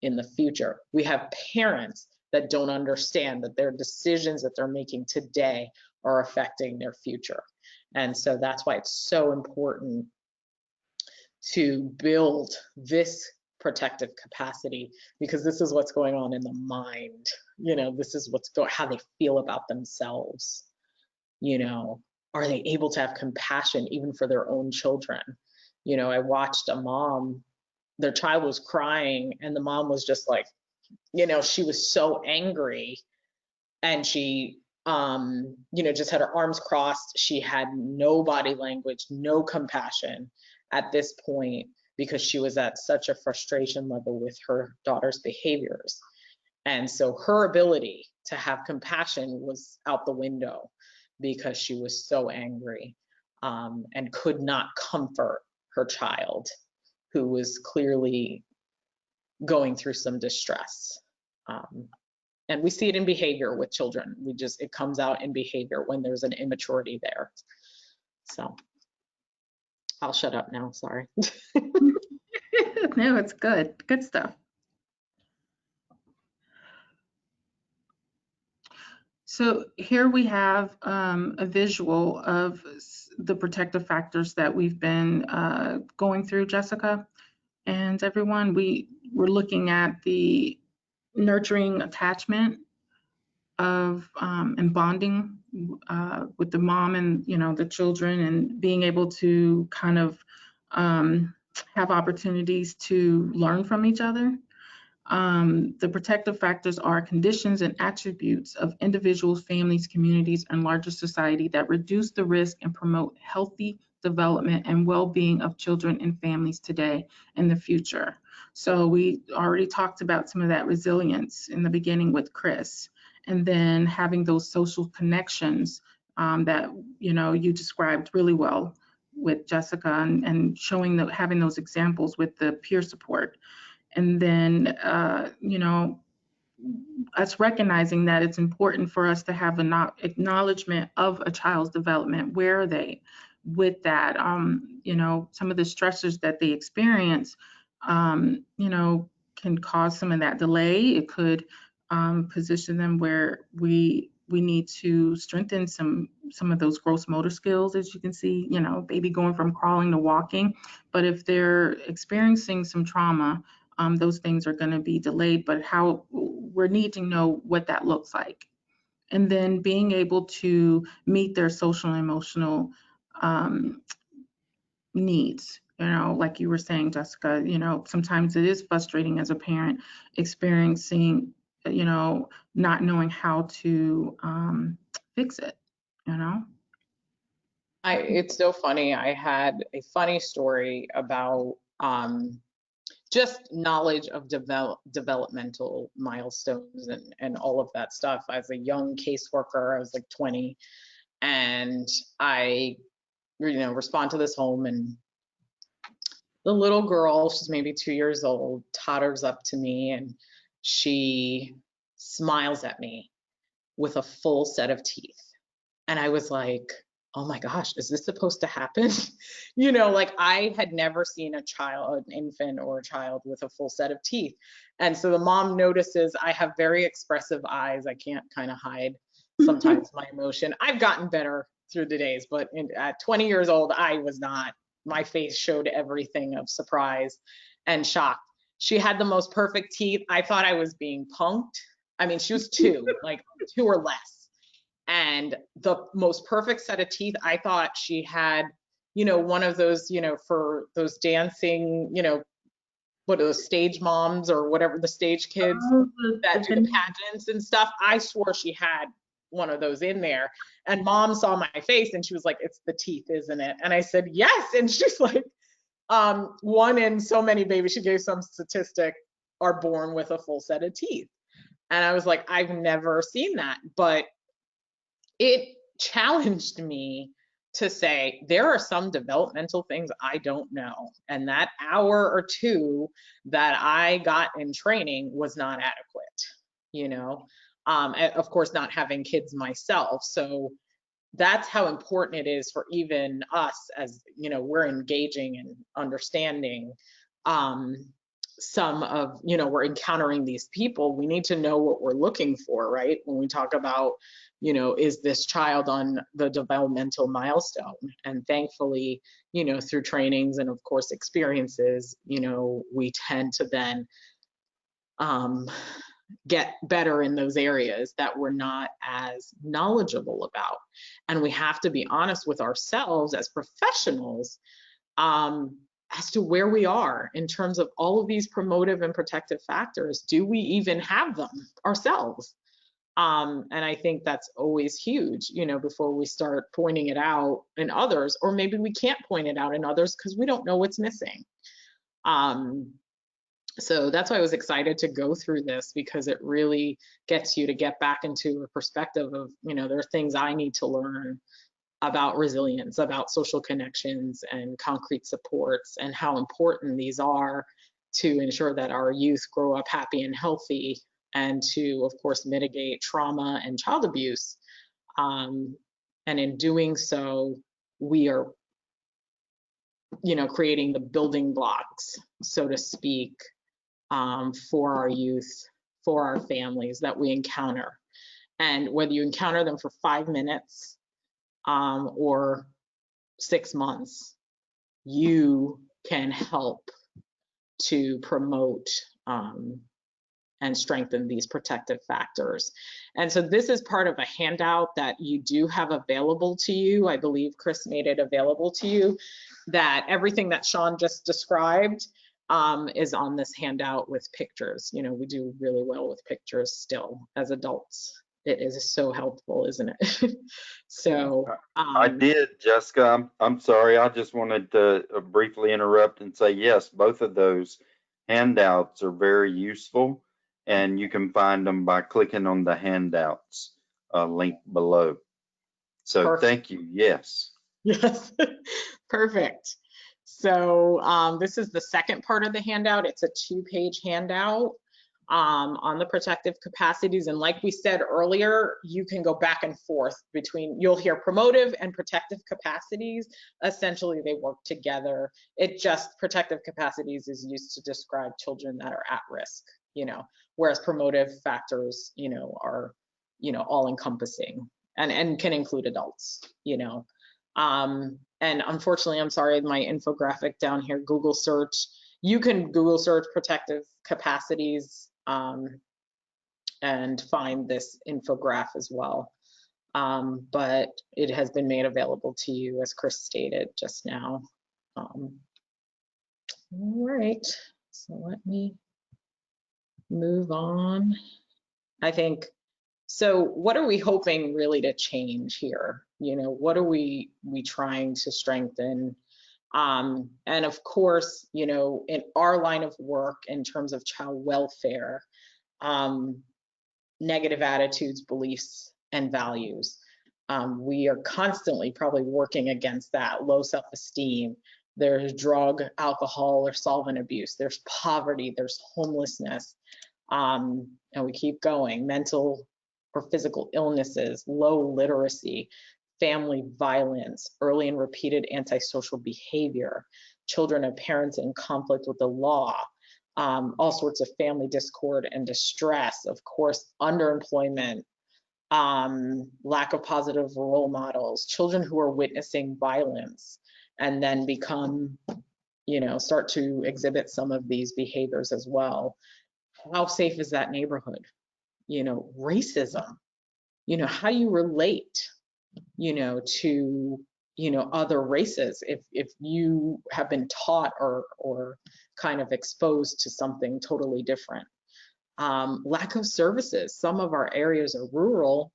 in the future. We have parents that don't understand that their decisions that they're making today are affecting their future. And so that's why it's so important to build this protective capacity, because this is what's going on in the mind. This is how they feel about themselves. Are they able to have compassion even for their own children? I watched a mom, their child was crying and the mom was just like, she was so angry, and she just had her arms crossed. She had no body language, no compassion at this point, because she was at such a frustration level with her daughter's behaviors. And so her ability to have compassion was out the window because she was so angry, and could not comfort her child, who was clearly going through some distress. And we see it in behavior with children. It comes out in behavior when there's an immaturity there. So I'll shut up now, sorry. No, it's good. Good stuff. So here we have a visual of the protective factors that we've been going through, Jessica and everyone. We're looking at the nurturing attachment of and bonding with the mom and the children, and being able to kind of have opportunities to learn from each other. The protective factors are conditions and attributes of individuals, families, communities, and larger society that reduce the risk and promote healthy development, and well-being of children and families today and the future. So we already talked about some of that resilience in the beginning with Chris, and then having those social connections that you described really well with Jessica, and showing that, having those examples with the peer support. And then us recognizing that it's important for us to have an acknowledgement of a child's development. Where are they with that? Some of the stressors that they experience, can cause some of that delay. It could position them where we need to strengthen some of those gross motor skills, as you can see, baby going from crawling to walking. But if they're experiencing some trauma, those things are going to be delayed, but how we're needing to know what that looks like. And then being able to meet their social and emotional needs. Like you were saying, Jessica, sometimes it is frustrating as a parent experiencing, not knowing how to fix it, It's so funny. I had a funny story about just knowledge of developmental milestones and all of that stuff. As a young caseworker, I was like 20, and I, respond to this home, and the little girl, she's maybe 2 years old, totters up to me, and she smiles at me with a full set of teeth. And I was like, oh my gosh, is this supposed to happen? Like I had never seen a child, an infant or a child with a full set of teeth. And so the mom notices I have very expressive eyes. I can't kind of hide sometimes my emotion. I've gotten better through the days, but at 20 years old, I was not. My face showed everything of surprise and shock. She had the most perfect teeth. I thought I was being punked. I mean, she was 2, like 2 or less. And the most perfect set of teeth. I thought she had, one of those, for those dancing, what are those stage moms or whatever, the stage kids that do the pageants and stuff. I swore she had one of those in there. And mom saw my face and she was like, it's the teeth, isn't it? And I said, yes. And she's like, 1 in so many babies, she gave some statistic, are born with a full set of teeth. And I was like, I've never seen that. But it challenged me to say, there are some developmental things I don't know. And that hour or 2 that I got in training was not adequate, of course, not having kids myself. So that's how important it is for even us, as, we're engaging and understanding some of, we're encountering these people. We need to know what we're looking for, right? When we talk about, is this child on the developmental milestone? And thankfully, through trainings and of course experiences, we tend to then get better in those areas that we're not as knowledgeable about. And we have to be honest with ourselves as professionals as to where we are in terms of all of these promotive and protective factors. Do we even have them ourselves? And I think that's always huge, before we start pointing it out in others, or maybe we can't point it out in others because we don't know what's missing. So that's why I was excited to go through this, because it really gets you to get back into a perspective of, there are things I need to learn about resilience, about social connections and concrete supports, and how important these are to ensure that our youth grow up happy and healthy, and to, of course, mitigate trauma and child abuse. And in doing so, we are, creating the building blocks, so to speak, for our youth, for our families that we encounter. And whether you encounter them for 5 minutes or 6 months, you can help to promote and strengthen these protective factors. And so this is part of a handout that you do have available to you. I believe Chris made it available to you, that everything that Sean just described is on this handout with pictures. We do really well with pictures still as adults. it is so helpful, isn't it? So, I did, Jessica. I'm sorry. I just wanted to briefly interrupt and say, yes, both of those handouts are very useful, and you can find them by clicking on the handouts link below. So perfect. thank you. Yes. Yes, perfect. So this is the second part of the handout. It's a 2-page handout on the protective capacities. And like we said earlier, you can go back and forth between, you'll hear promotive and protective capacities. Essentially, they work together. Protective capacities is used to describe children that are at risk, whereas promotive factors, are, all encompassing and can include adults, and unfortunately, I'm sorry, my infographic down here, Google search, you can Google search protective capacities and find this infographic as well. But it has been made available to you, as Chris stated just now. All right, so let me move on. I think, so what are we hoping really to change here? What are we trying to strengthen? And of course, in our line of work in terms of child welfare, negative attitudes, beliefs, and values. We are constantly probably working against that. Low self-esteem, there's drug, alcohol, or solvent abuse, there's poverty, there's homelessness, and we keep going. Mental or physical illnesses, low literacy, family violence, early and repeated antisocial behavior, children of parents in conflict with the law, all sorts of family discord and distress, of course, underemployment, lack of positive role models, children who are witnessing violence and then become, start to exhibit some of these behaviors as well. How safe is that neighborhood? Racism, how do you relate, to, other races if you have been taught or kind of exposed to something totally different. Lack of services. Some of our areas are rural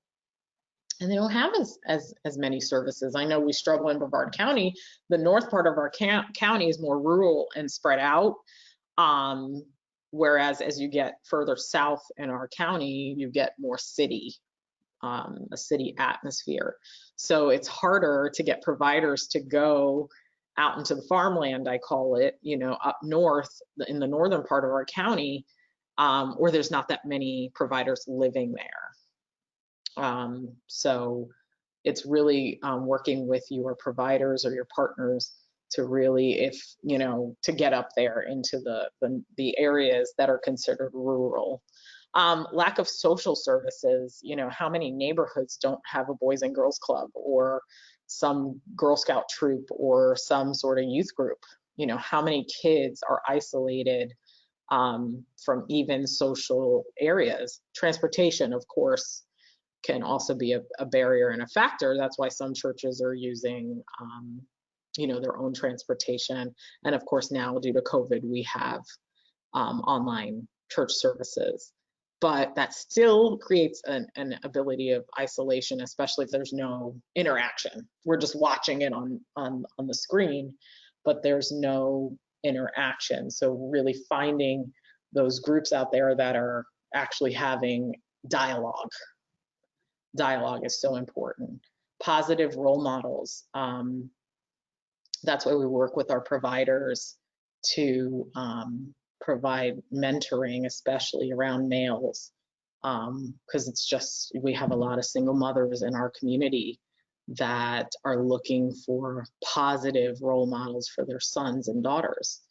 and they don't have as many services. I know we struggle in Brevard County. The north part of our county is more rural and spread out. Whereas as you get further south in our county, you get more city, a city atmosphere. So it's harder to get providers to go out into the farmland, I call it, up north in the northern part of our county, where there's not that many providers living there. So it's really working with your providers or your partners to really, to get up there into the areas that are considered rural. Lack of social services, how many neighborhoods don't have a Boys and Girls Club or some Girl Scout troop or some sort of youth group? How many kids are isolated from even social areas? Transportation, of course, can also be a barrier and a factor. That's why some churches are using, their own transportation. And of course, now due to COVID, we have online church services. But that still creates an ability of isolation, especially if there's no interaction. We're just watching it on the screen, but there's no interaction. So really finding those groups out there that are actually having dialogue. Dialogue is so important. Positive role models. That's why we work with our providers to provide mentoring, especially around males, because it's just, we have a lot of single mothers in our community that are looking for positive role models for their sons and daughters.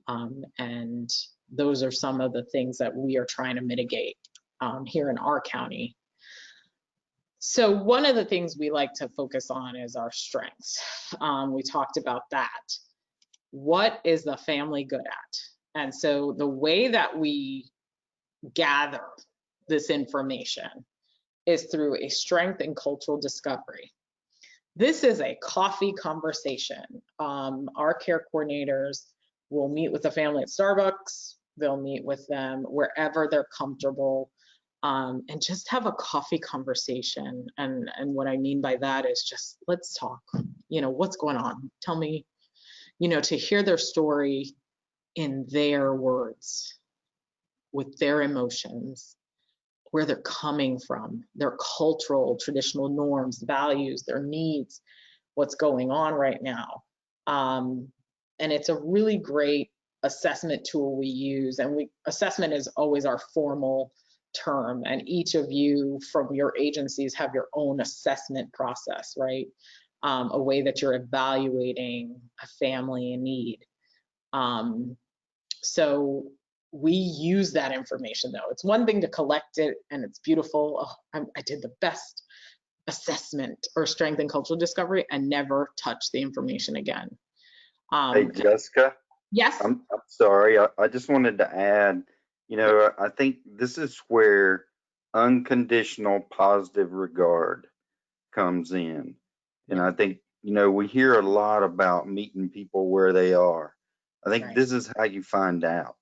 And those are some of the things that we are trying to mitigate here in our county. So one of the things we like to focus on is our strengths. We talked about that. What is the family good at? And so the way that we gather this information is through a strength and cultural discovery. This is a coffee conversation. Our care coordinators will meet with the family at Starbucks. They'll meet with them wherever they're comfortable. and just have a coffee conversation. And what I mean by that is just, let's talk, what's going on? Tell me, to hear their story in their words, with their emotions, where they're coming from, their cultural, traditional norms, values, their needs, what's going on right now. And it's a really great assessment tool we use. And assessment is always our formal term. And each of you from your agencies have your own assessment process, right? A way that you're evaluating a family in need. So we use that information though. It's one thing to collect it and it's beautiful. Oh, I did the best assessment or strength and cultural discovery, and never touch the information again. Hey, Jessica. Yes. I'm sorry. I just wanted to add, I think this is where unconditional positive regard comes in. And I think, we hear a lot about meeting people where they are. I think Right. this is how you find out,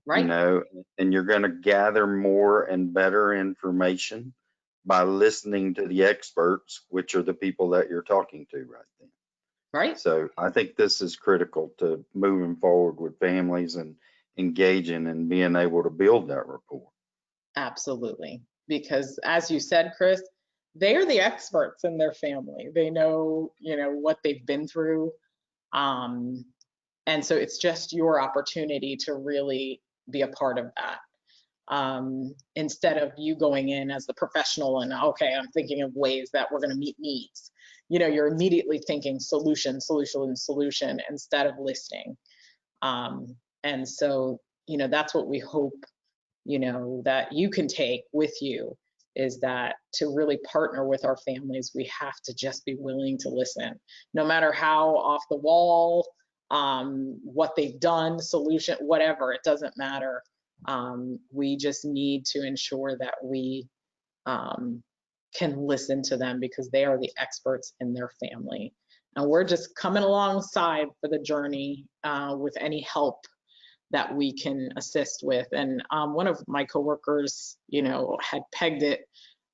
Right. And you're going to gather more and better information by listening to the experts, which are the people that you're talking to right then. Right. So I think this is critical to moving forward with families and engaging and being able to build that rapport. Absolutely. Because as you said, Chris, they're the experts in their family. They know, what they've been through. And so it's just your opportunity to really be a part of that. Instead of you going in as the professional and, okay, I'm thinking of ways that we're going to meet needs. You're immediately thinking solution instead of listening. And so, that's what we hope, that you can take with you, is that to really partner with our families, we have to just be willing to listen, no matter how off the wall, what they've done, solution, whatever, it doesn't matter. We just need to ensure that we can listen to them, because they are the experts in their family. And we're just coming alongside for the journey with any help that we can assist with. And one of my coworkers, had pegged it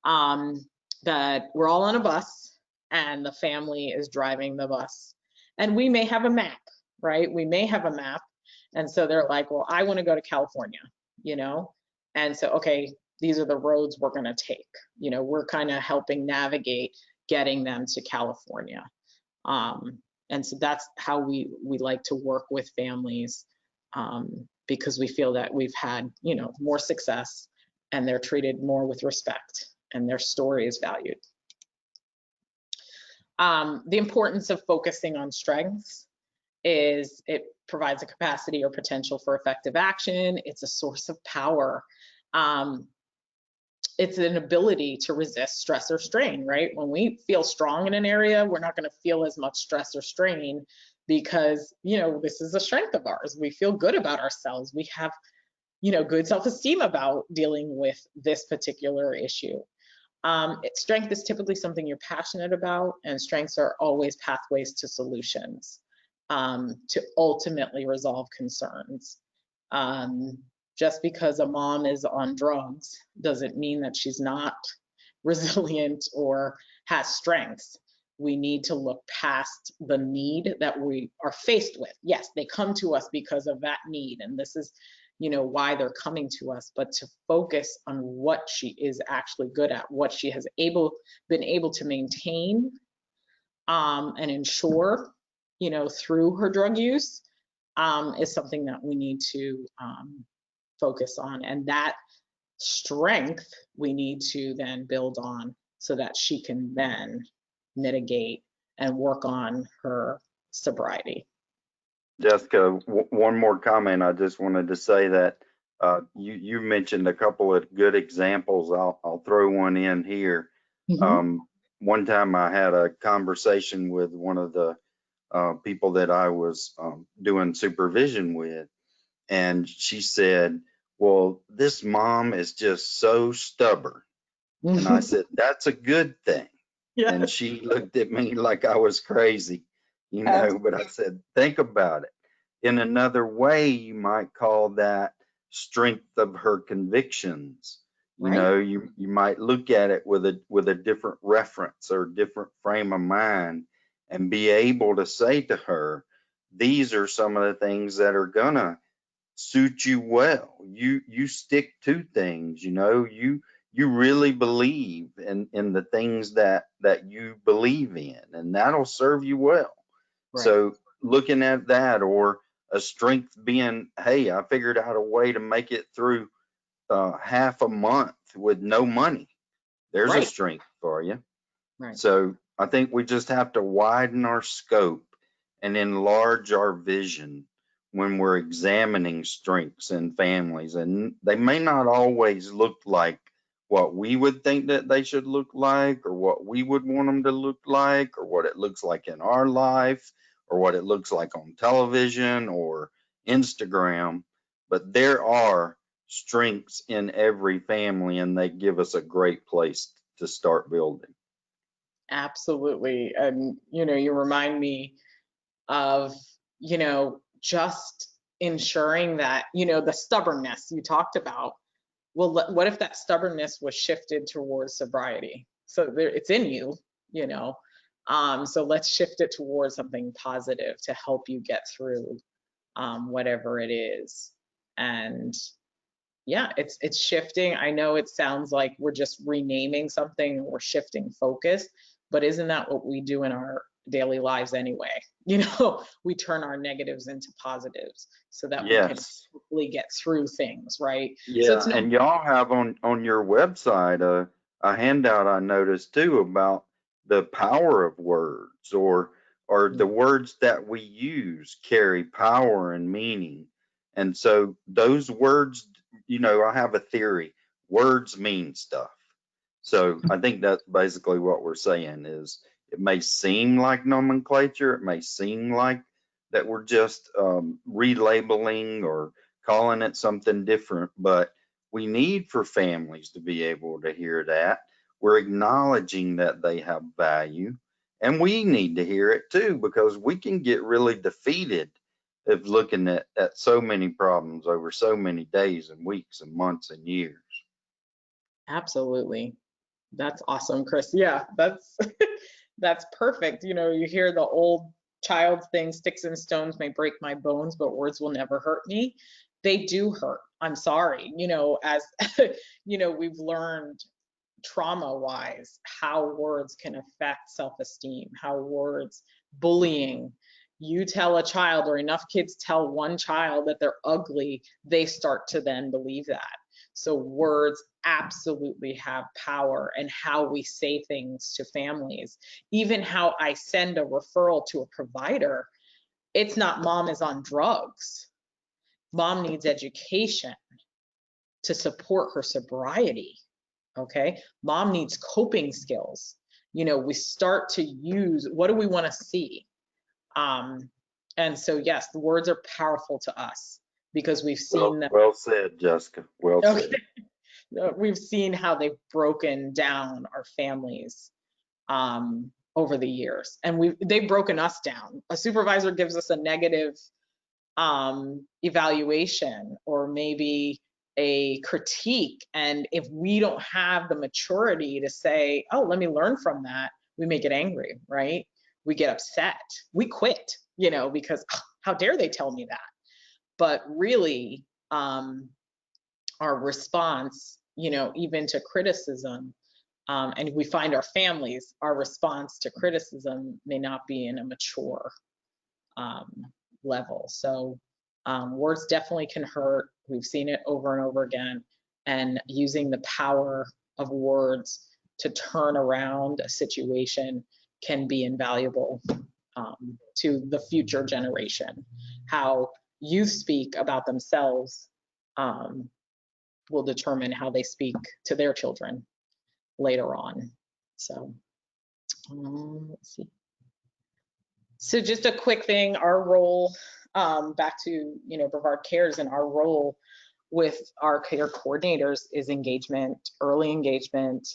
that we're all on a bus and the family is driving the bus. And we may have a map, right? We may have a map. And so they're like, well, I want to go to California, And so, okay, these are the roads we're going to take. We're kind of helping navigate getting them to California. And so that's how we like to work with families, because we feel that we've had, more success, and they're treated more with respect and their story is valued. The importance of focusing on strengths is it provides a capacity or potential for effective action. It's a source of power. It's an ability to resist stress or strain, right? When we feel strong in an area, we're not going to feel as much stress or strain, because, this is a strength of ours. We feel good about ourselves. We have, good self-esteem about dealing with this particular issue. Strength is typically something you're passionate about, and strengths are always pathways to solutions, to ultimately resolve concerns. Just because a mom is on drugs doesn't mean that she's not resilient or has strengths. We need to look past the need that we are faced with. Yes, they come to us because of that need, and this is, why they're coming to us, but to focus on what she is actually good at, what she has been able to maintain and ensure, through her drug use, is something that we need to focus on. And that strength we need to then build on, so that she can then mitigate and work on her sobriety. Jessica, one more comment. I just wanted to say that you mentioned a couple of good examples. I'll throw one in here. Mm-hmm. One time I had a conversation with one of the people that I was doing supervision with, and she said, well, this mom is just so stubborn. And I said, that's a good thing. Yes. And she looked at me like I was crazy, but I said, think about it. In another way, you might call that strength of her convictions. You Right. know, you might look at it with a different reference or different frame of mind and be able to say to her, these are some of the things that are gonna suit you well. You stick to things, you know, you really believe in the things that you believe in, and that'll serve you well. Right. So looking at that, or a strength being, hey, I figured out a way to make it through half a month with no money. There's a Right. strength for you. Right. So I think we just have to widen our scope and enlarge our vision when we're examining strengths in families. And they may not always look like what we would think that they should look like, or what we would want them to look like, or what it looks like in our life, or what it looks like on television or Instagram. But there are strengths in every family, and they give us a great place to start building. Absolutely. And, you remind me of, just ensuring that, the stubbornness you talked about. Well, what if that stubbornness was shifted towards sobriety? So it's in you, you know. So let's shift it towards something positive to help you get through whatever it is. And yeah, it's shifting. I know it sounds like we're just renaming something, we're shifting focus, but isn't that what we do in our daily lives anyway? We turn our negatives into positives so that we can Yes. hopefully get through things, right? So Yeah, it's no and y'all have on your website a handout I noticed too about the power of words, or the words that we use carry power and meaning. And so those words, I have a theory. Words mean stuff. So I think that's basically what we're saying is, it may seem like nomenclature, it may seem like that we're just relabeling or calling it something different, but we need for families to be able to hear that. We're acknowledging that they have value, and we need to hear it too, because we can get really defeated of looking at so many problems over so many days and weeks and months and years. absolutely. That's awesome, Chris. Yeah, that's that's perfect. You hear the old child thing, sticks and stones may break my bones, but words will never hurt me. They do hurt. I'm sorry. As we've learned trauma wise how words can affect self-esteem, how words, bullying, you tell a child, or enough kids tell one child that they're ugly, they start to then believe that. So words absolutely have power, and how we say things to families, even how I send a referral to a provider. It's not mom is on drugs, mom needs education to support her sobriety. Okay, mom needs coping skills. We start to use, what do we want to see? And so yes, the words are powerful to us because we've seen them. Well said, Jessica. Well Okay. said. We've seen how they've broken down our families over the years, and they've broken us down. A supervisor gives us a negative evaluation, or maybe a critique, and if we don't have the maturity to say, oh, let me learn from that, we may get angry, right? We get upset, we quit, because how dare they tell me that? But really, our response, even to criticism, and we find our families, our response to criticism may not be in a mature um, level. So words definitely can hurt. We've seen it over and over again. And using the power of words to turn around a situation can be invaluable to the future generation. How youth speak about themselves will determine how they speak to their children later on. So let's see. So just a quick thing, our role, back to, Brevard Cares, and our role with our care coordinators is engagement, early engagement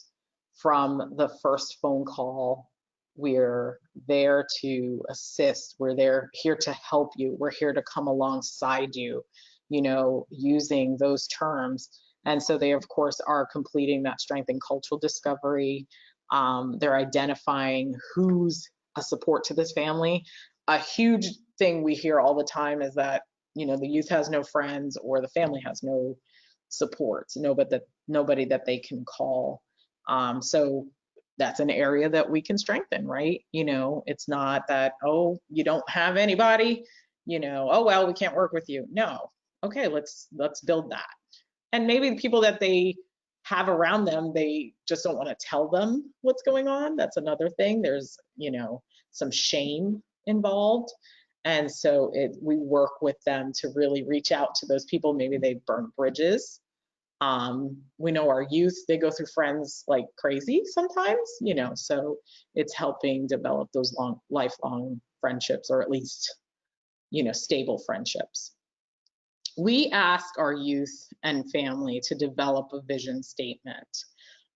from the first phone call. We're there to assist. We're here to help you. We're here to come alongside you, using those terms And so they, of course, are completing that strength and cultural discovery. They're identifying who's a support to this family. A huge thing we hear all the time is that, the youth has no friends or the family has no supports, nobody that they can call. So that's an area that we can strengthen, right? It's not that, oh, you don't have anybody, oh, well, we can't work with you. No. Okay, let's build that. And maybe the people that they have around them, they just don't want to tell them what's going on. That's another thing. There's, some shame involved. And so we work with them to really reach out to those people. Maybe they've burned bridges. We know our youth, they go through friends like crazy sometimes, so it's helping develop those lifelong friendships, or at least, stable friendships. We ask our youth and family to develop a vision statement.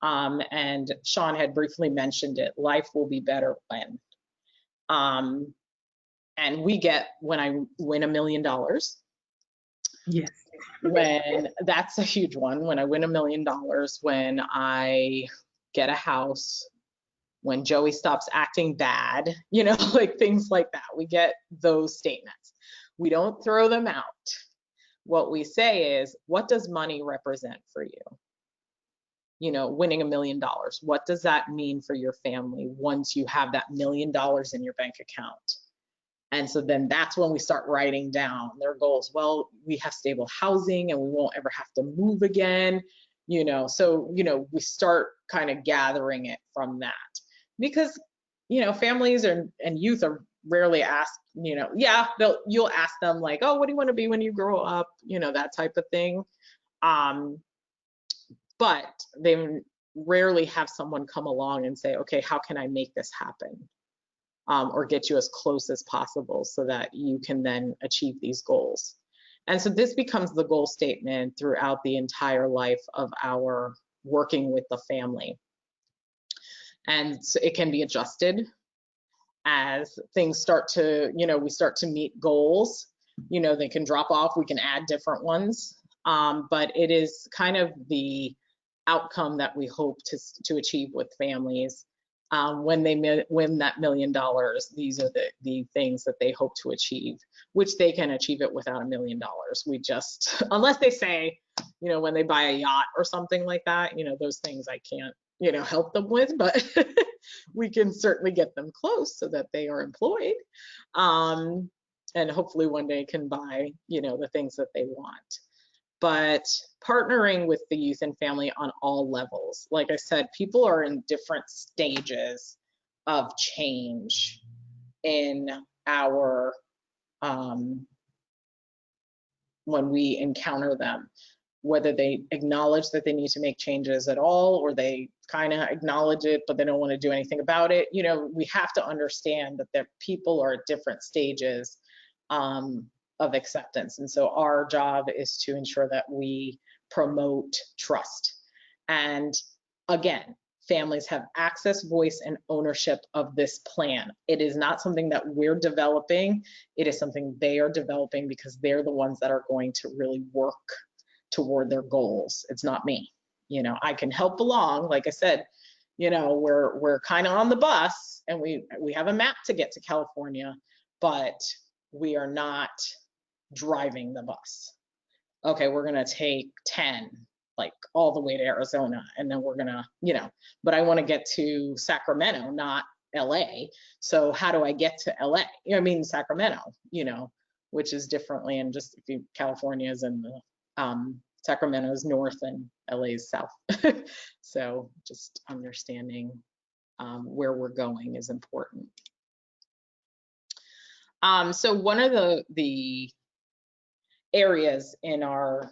And Sean had briefly mentioned it, life will be better when. And we get, when I win $1 million, Yes. when that's a huge one, when I win $1 million, when I get a house, when Joey stops acting bad, like things like that. We get those statements. We don't throw them out. What we say is, what does money represent for you? Winning $1 million. What does that mean for your family once you have that $1 million in your bank account? And so then that's when we start writing down their goals. Well, we have stable housing and we won't ever have to move again. So, we start kind of gathering it from that, because, families and youth are rarely asked, yeah, you'll ask them like, oh, what do you want to be when you grow up? That type of thing. But they rarely have someone come along and say, okay, how can I make this happen? Or get you as close as possible so that you can then achieve these goals. And so this becomes the goal statement throughout the entire life of our working with the family. And so it can be adjusted as things start to, we start to meet goals. They can drop off, we can add different ones. But it is kind of the outcome that we hope to achieve with families. When they win that $1 million, these are the things that they hope to achieve, which they can achieve it without $1 million. We just, unless they say, when they buy a yacht or something like that, those things I can't, help them with, but we can certainly get them close so that they are employed. And hopefully one day can buy, the things that they want. But partnering with the youth and family on all levels. Like I said, people are in different stages of change in our, when we encounter them, whether they acknowledge that they need to make changes at all, or they kind of acknowledge it, but they don't want to do anything about it. We have to understand that people are at different stages of acceptance. And so our job is to ensure that we promote trust. And again, families have access, voice, and ownership of this plan. It is not something that we're developing. It is something they are developing, because they're the ones that are going to really work toward their goals. It's not me. I can help along. Like I said, we're kind of on the bus, and we have a map to get to California, but we are not driving the bus. Okay, we're gonna take 10, like all the way to Arizona, and then we're gonna, but I want to get to Sacramento, not LA. So how do I get to LA? Sacramento, which is differently, and just California is in the Sacramento is north and LA is south. So just understanding where we're going is important. So one of the areas in our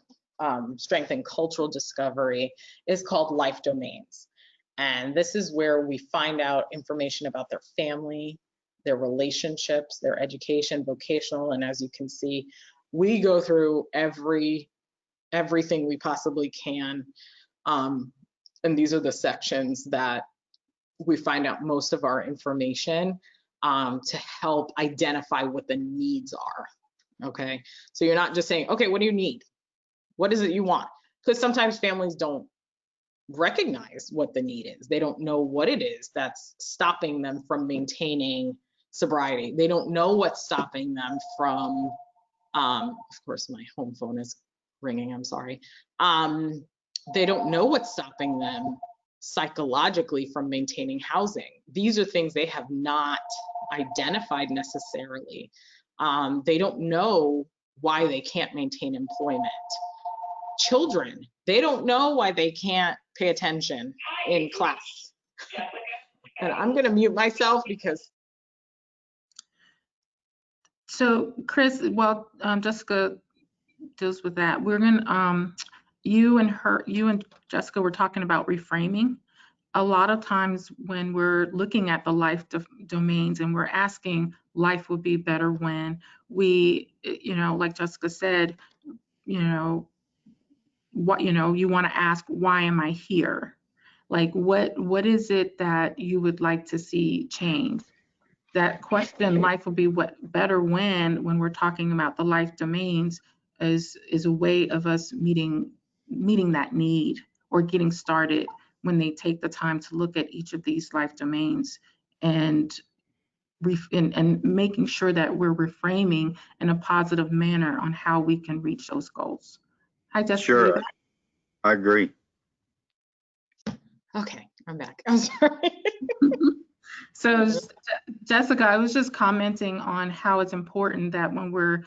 strength and cultural discovery is called life domains. And this is where we find out information about their family, their relationships, their education, vocational, and as you can see, we go through everything we possibly can. And these are the sections that we find out most of our information to help identify what the needs are. Okay, so you're not just saying, okay, what do you need? What is it you want? because sometimes families don't recognize what the need is. They don't know what it is that's stopping them from maintaining sobriety. They don't know what's stopping them from, of course, my home phone is ringing, I'm sorry. They don't know what's stopping them psychologically from maintaining housing. These are things they have not identified necessarily. They don't know why they can't maintain employment. Children, they don't know why they can't pay attention in class. And I'm going to mute myself because. So Chris, while Jessica deals with that, we're going to, you and Jessica were talking about reframing. A lot of times when we're looking at the life domains and we're asking, life would be better when we, like Jessica said, what, you want to ask, why am I here? Like, what is it that you would like to see change? That question, life will be better when we're talking about the life domains, is a way of us meeting that need or getting started when they take the time to look at each of these life domains and making sure that we're reframing in a positive manner on how we can reach those goals. Hi, Jessica. Sure, I agree. Okay, I'm back. I'm sorry. So Jessica, I was just commenting on how it's important that when we're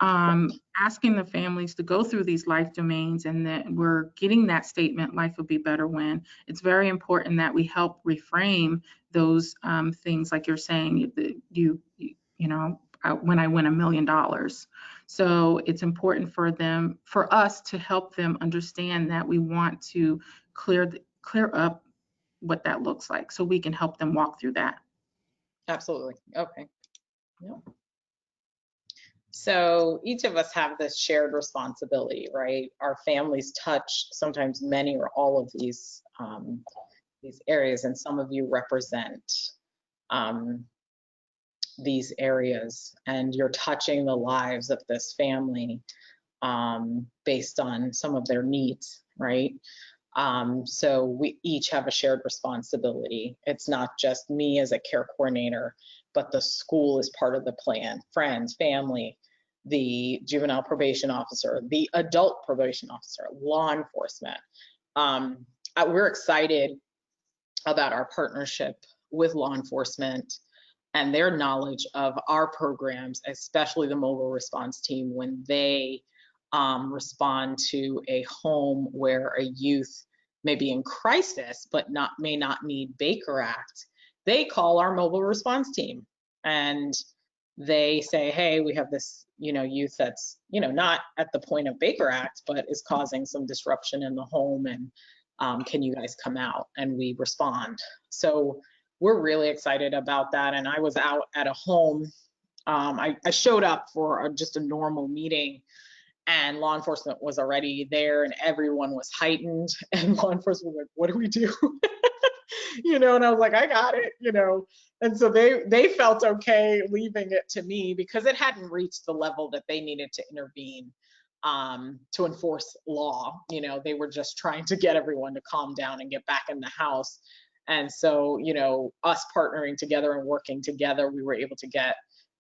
asking the families to go through these life domains and that we're getting that statement, life would be better when, it's very important that we help reframe those things, like you're saying, when I win $1 million. So it's important for us to help them understand that we want to clear up what that looks like so we can help them walk through that. Absolutely. Okay. Yep. So each of us have this shared responsibility, right? Our families touch sometimes many or all of these areas, and some of you represent these areas, and you're touching the lives of this family based on some of their needs, right? So we each have a shared responsibility. It's not just me as a care coordinator, but the school is part of the plan, friends, family, the juvenile probation officer, the adult probation officer, law enforcement. We're excited about our partnership with law enforcement and their knowledge of our programs, especially the mobile response team, when they respond to a home where a youth may be in crisis but may not need Baker Act. They call our mobile response team and they say, hey, we have this youth that's not at the point of Baker Act but is causing some disruption in the home, and can you guys come out? And we respond. So we're really excited about that. And I was out at a home. I showed up for just a normal meeting, and law enforcement was already there, and everyone was heightened. And law enforcement was like, what do we do? And I was like, I got it, And so they felt okay leaving it to me because it hadn't reached the level that they needed to intervene to enforce law. They were just trying to get everyone to calm down and get back in the house. And so, us partnering together and working together, we were able to get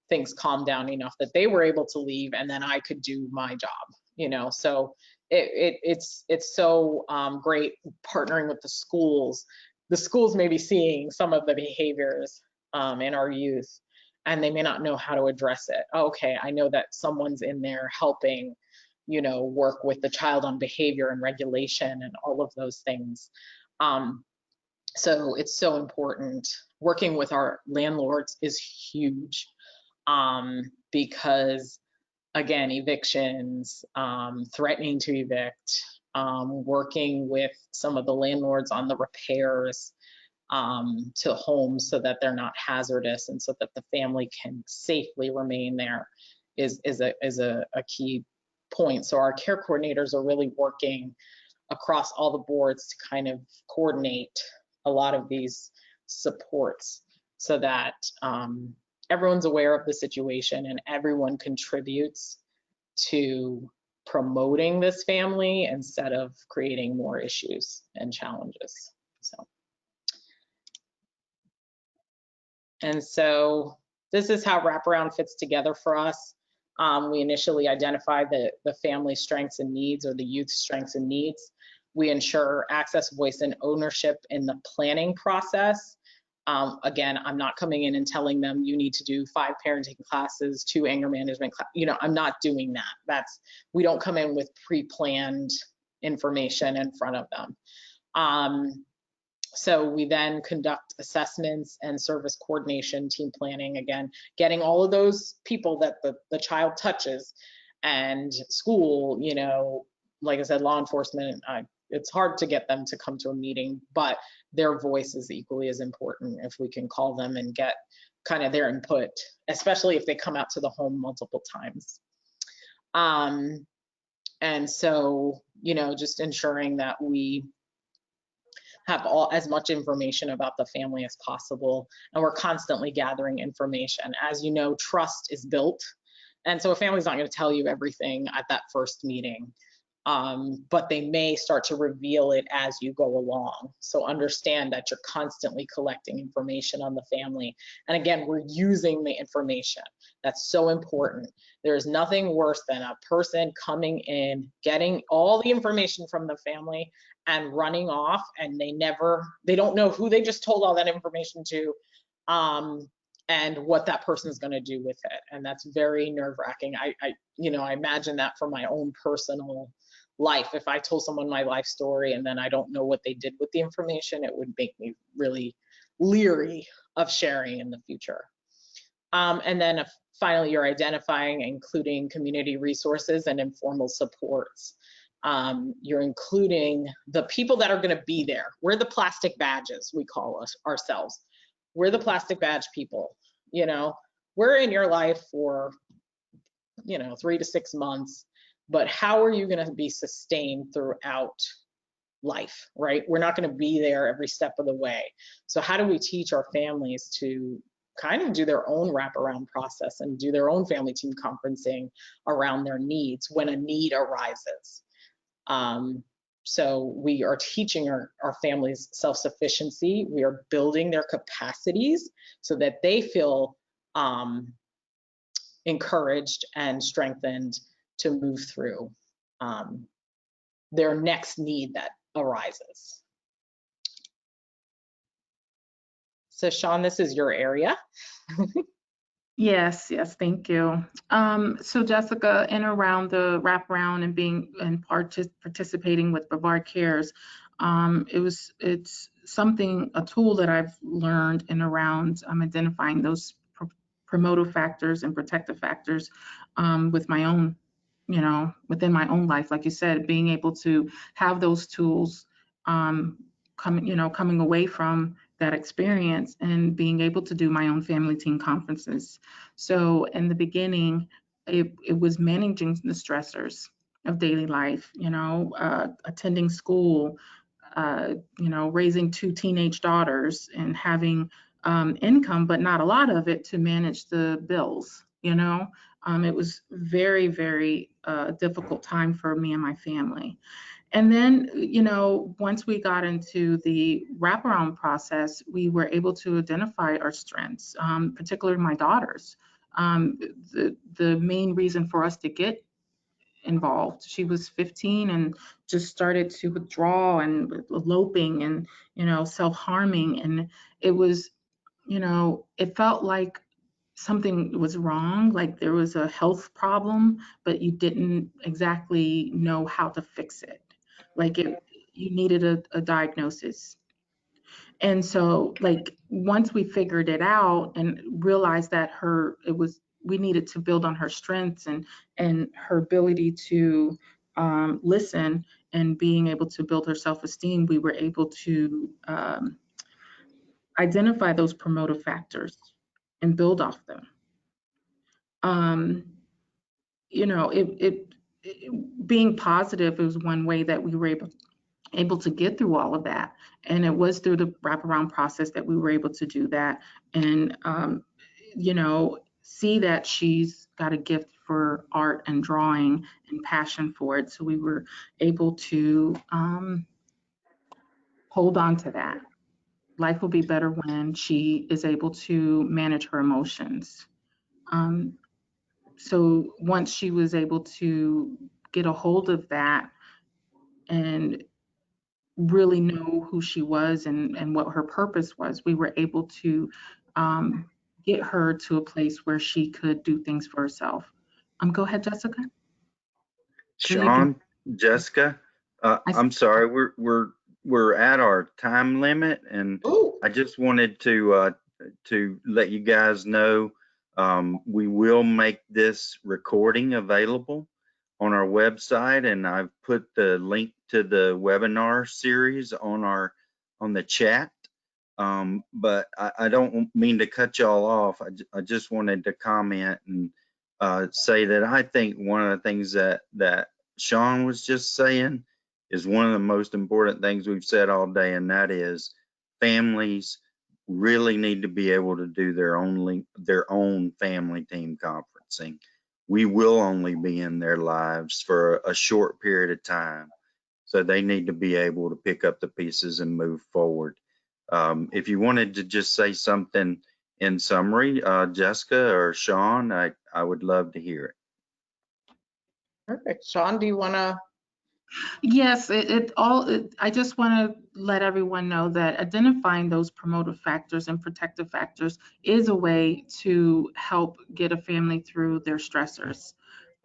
things calmed down enough that they were able to leave, and then I could do my job. So it's so great partnering with the schools. The schools may be seeing some of the behaviors in our youth, and they may not know how to address it. Okay, I know that someone's in there helping, work with the child on behavior and regulation and all of those things. So it's so important. Working with our landlords is huge because, again, evictions, threatening to evict, working with some of the landlords on the repairs to homes so that they're not hazardous and so that the family can safely remain there is a key point. So our care coordinators are really working across all the boards to kind of coordinate a lot of these supports so that everyone's aware of the situation and everyone contributes to promoting this family instead of creating more issues and challenges. So this is how wraparound fits together for us. We initially identify the family strengths and needs, or the youth strengths and needs. We ensure access, voice, and ownership in the planning process. Again, I'm not coming in and telling them you need to do 5 parenting classes, 2 anger management classes. You know, I'm not doing that. We don't come in with pre-planned information in front of them. So we then conduct assessments and service coordination, team planning, again, getting all of those people that the child touches, and school, you know, like I said, law enforcement, it's hard to get them to come to a meeting, but their voice is equally as important if we can call them and get kind of their input, especially if they come out to the home multiple times. And so, you know, just ensuring that we have as much information about the family as possible, and we're constantly gathering information. As you know, trust is built, and so a family's not going to tell you everything at that first meeting, but they may start to reveal it as you go along. So understand that you're constantly collecting information on the family, and again, we're using the information. That's so important. There's nothing worse than a person coming in, getting all the information from the family and running off, and they don't know who they just told all that information to, and what that person is going to do with it. And that's very nerve-wracking. I imagine that from my own personal life. If I told someone my life story and then I don't know what they did with the information, it would make me really leery of sharing in the future. And then finally, you're identifying, including community resources and informal supports. You're including the people that are going to be there. We're the plastic badges, we call us ourselves. We're the plastic badge people. You know, we're in your life for, 3 to 6 months, but how are you going to be sustained throughout life, right? We're not going to be there every step of the way. So how do we teach our families to kind of do their own wraparound process and do their own family team conferencing around their needs when a need arises? So we are teaching our families self-sufficiency. We are building their capacities so that they feel encouraged and strengthened to move through their next need that arises. So Sean, this is your area. Yes, thank you. So Jessica, in around the wraparound and being and participating with Brevard Cares, it's a tool that I've learned in around identifying those promotive factors and protective factors with my own, within my own life. Like you said, being able to have those tools coming away from that experience and being able to do my own family team conferences. So in the beginning, it was managing the stressors of daily life, attending school, raising 2 teenage daughters and having income, but not a lot of it to manage the bills, It was very, very difficult time for me and my family. And then, once we got into the wraparound process, we were able to identify our strengths, particularly my daughters. The main reason for us to get involved, she was 15 and just started to withdraw and eloping and, self-harming. And it was, it felt like something was wrong, like there was a health problem, but you didn't exactly know how to fix it. Like you needed a diagnosis. And so once we figured it out and realized that we needed to build on her strengths and her ability to listen and being able to build her self-esteem, we were able to identify those promotive factors and build off them. Being positive is one way that we were able to get through all of that. And it was through the wraparound process that we were able to do that and, see that she's got a gift for art and drawing and passion for it. So we were able to hold on to that. Life will be better when she is able to manage her emotions. So once she was able to get a hold of that and really know who she was and what her purpose was, we were able to get her to a place where she could do things for herself. Go ahead, Jessica. Sean, Jessica, I'm sorry, we're at our time limit, and Ooh. I just wanted to let you guys know we will make this recording available on our website, and I've put the link to the webinar series on the chat. But I don't mean to cut y'all off. I just wanted to comment and say that I think one of the things that Sean was just saying is one of the most important things we've said all day, and that is families really need to be able to do their own family team conferencing. We will only be in their lives for a short period of time, so they need to be able to pick up the pieces and move forward. If you wanted to just say something in summary, Jessica or Sean, I would love to hear it. Perfect. Sean, do you want to? Yes, I just want to let everyone know that identifying those promotive factors and protective factors is a way to help get a family through their stressors.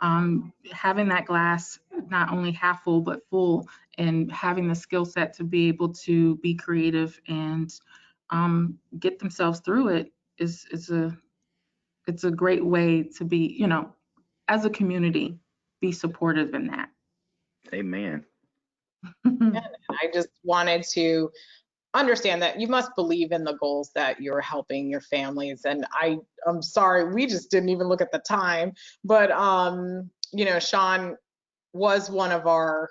Having that glass not only half full but full, and having the skill set to be able to be creative and get themselves through it is a great way to be, as a community, be supportive in that. Amen. I just wanted to understand that you must believe in the goals that you're helping your families. And I'm sorry, we just didn't even look at the time, but Sean was one of our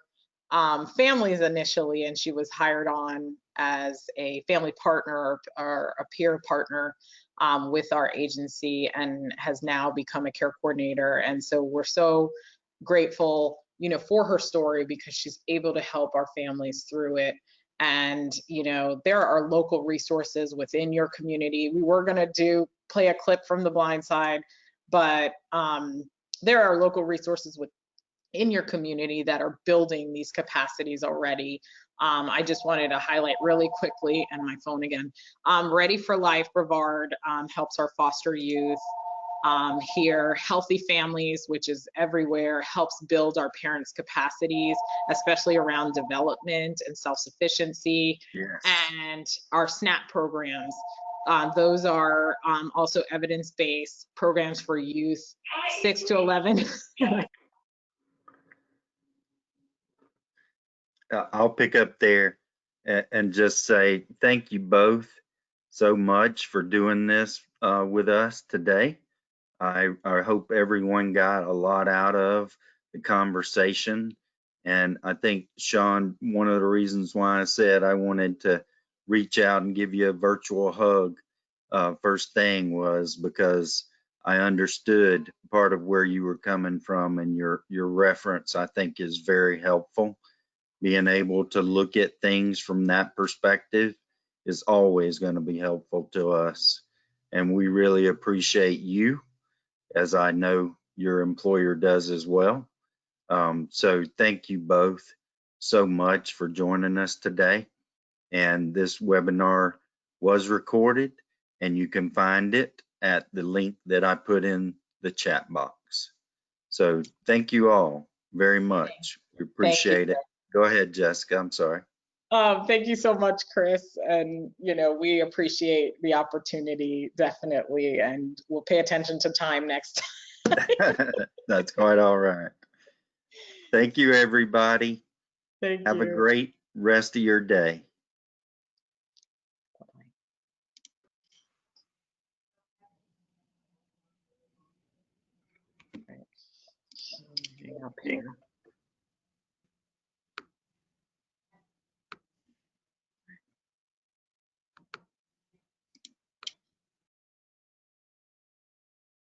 families initially, and she was hired on as a family partner or a peer partner with our agency, and has now become a care coordinator. And so we're so grateful, for her story, because she's able to help our families through it. And, there are local resources within your community. We were going to play a clip from The Blind Side, but there are local resources within your community that are building these capacities already. I just wanted to highlight really quickly, and my phone again, Ready for Life Brevard helps our foster youth. Here, Healthy Families, which is everywhere, helps build our parents' capacities, especially around development and self-sufficiency. Yes. And our SNAP programs. Those are also evidence-based programs for youth 6 to 11. I'll pick up there and just say thank you both so much for doing this with us today. I hope everyone got a lot out of the conversation. And I think, Sean, one of the reasons why I said I wanted to reach out and give you a virtual hug first thing was because I understood part of where you were coming from, and your reference, I think, is very helpful. Being able to look at things from that perspective is always going to be helpful to us. And we really appreciate you, as I know your employer does as well. So thank you both so much for joining us today. And this webinar was recorded, and you can find it at the link that I put in the chat box. So thank you all very much. We appreciate it. Go ahead, Jessica. I'm sorry. Thank you so much, Chris. And, we appreciate the opportunity, definitely. And we'll pay attention to time next time. That's quite all right. Thank you, everybody. Have a great rest of your day. Up here.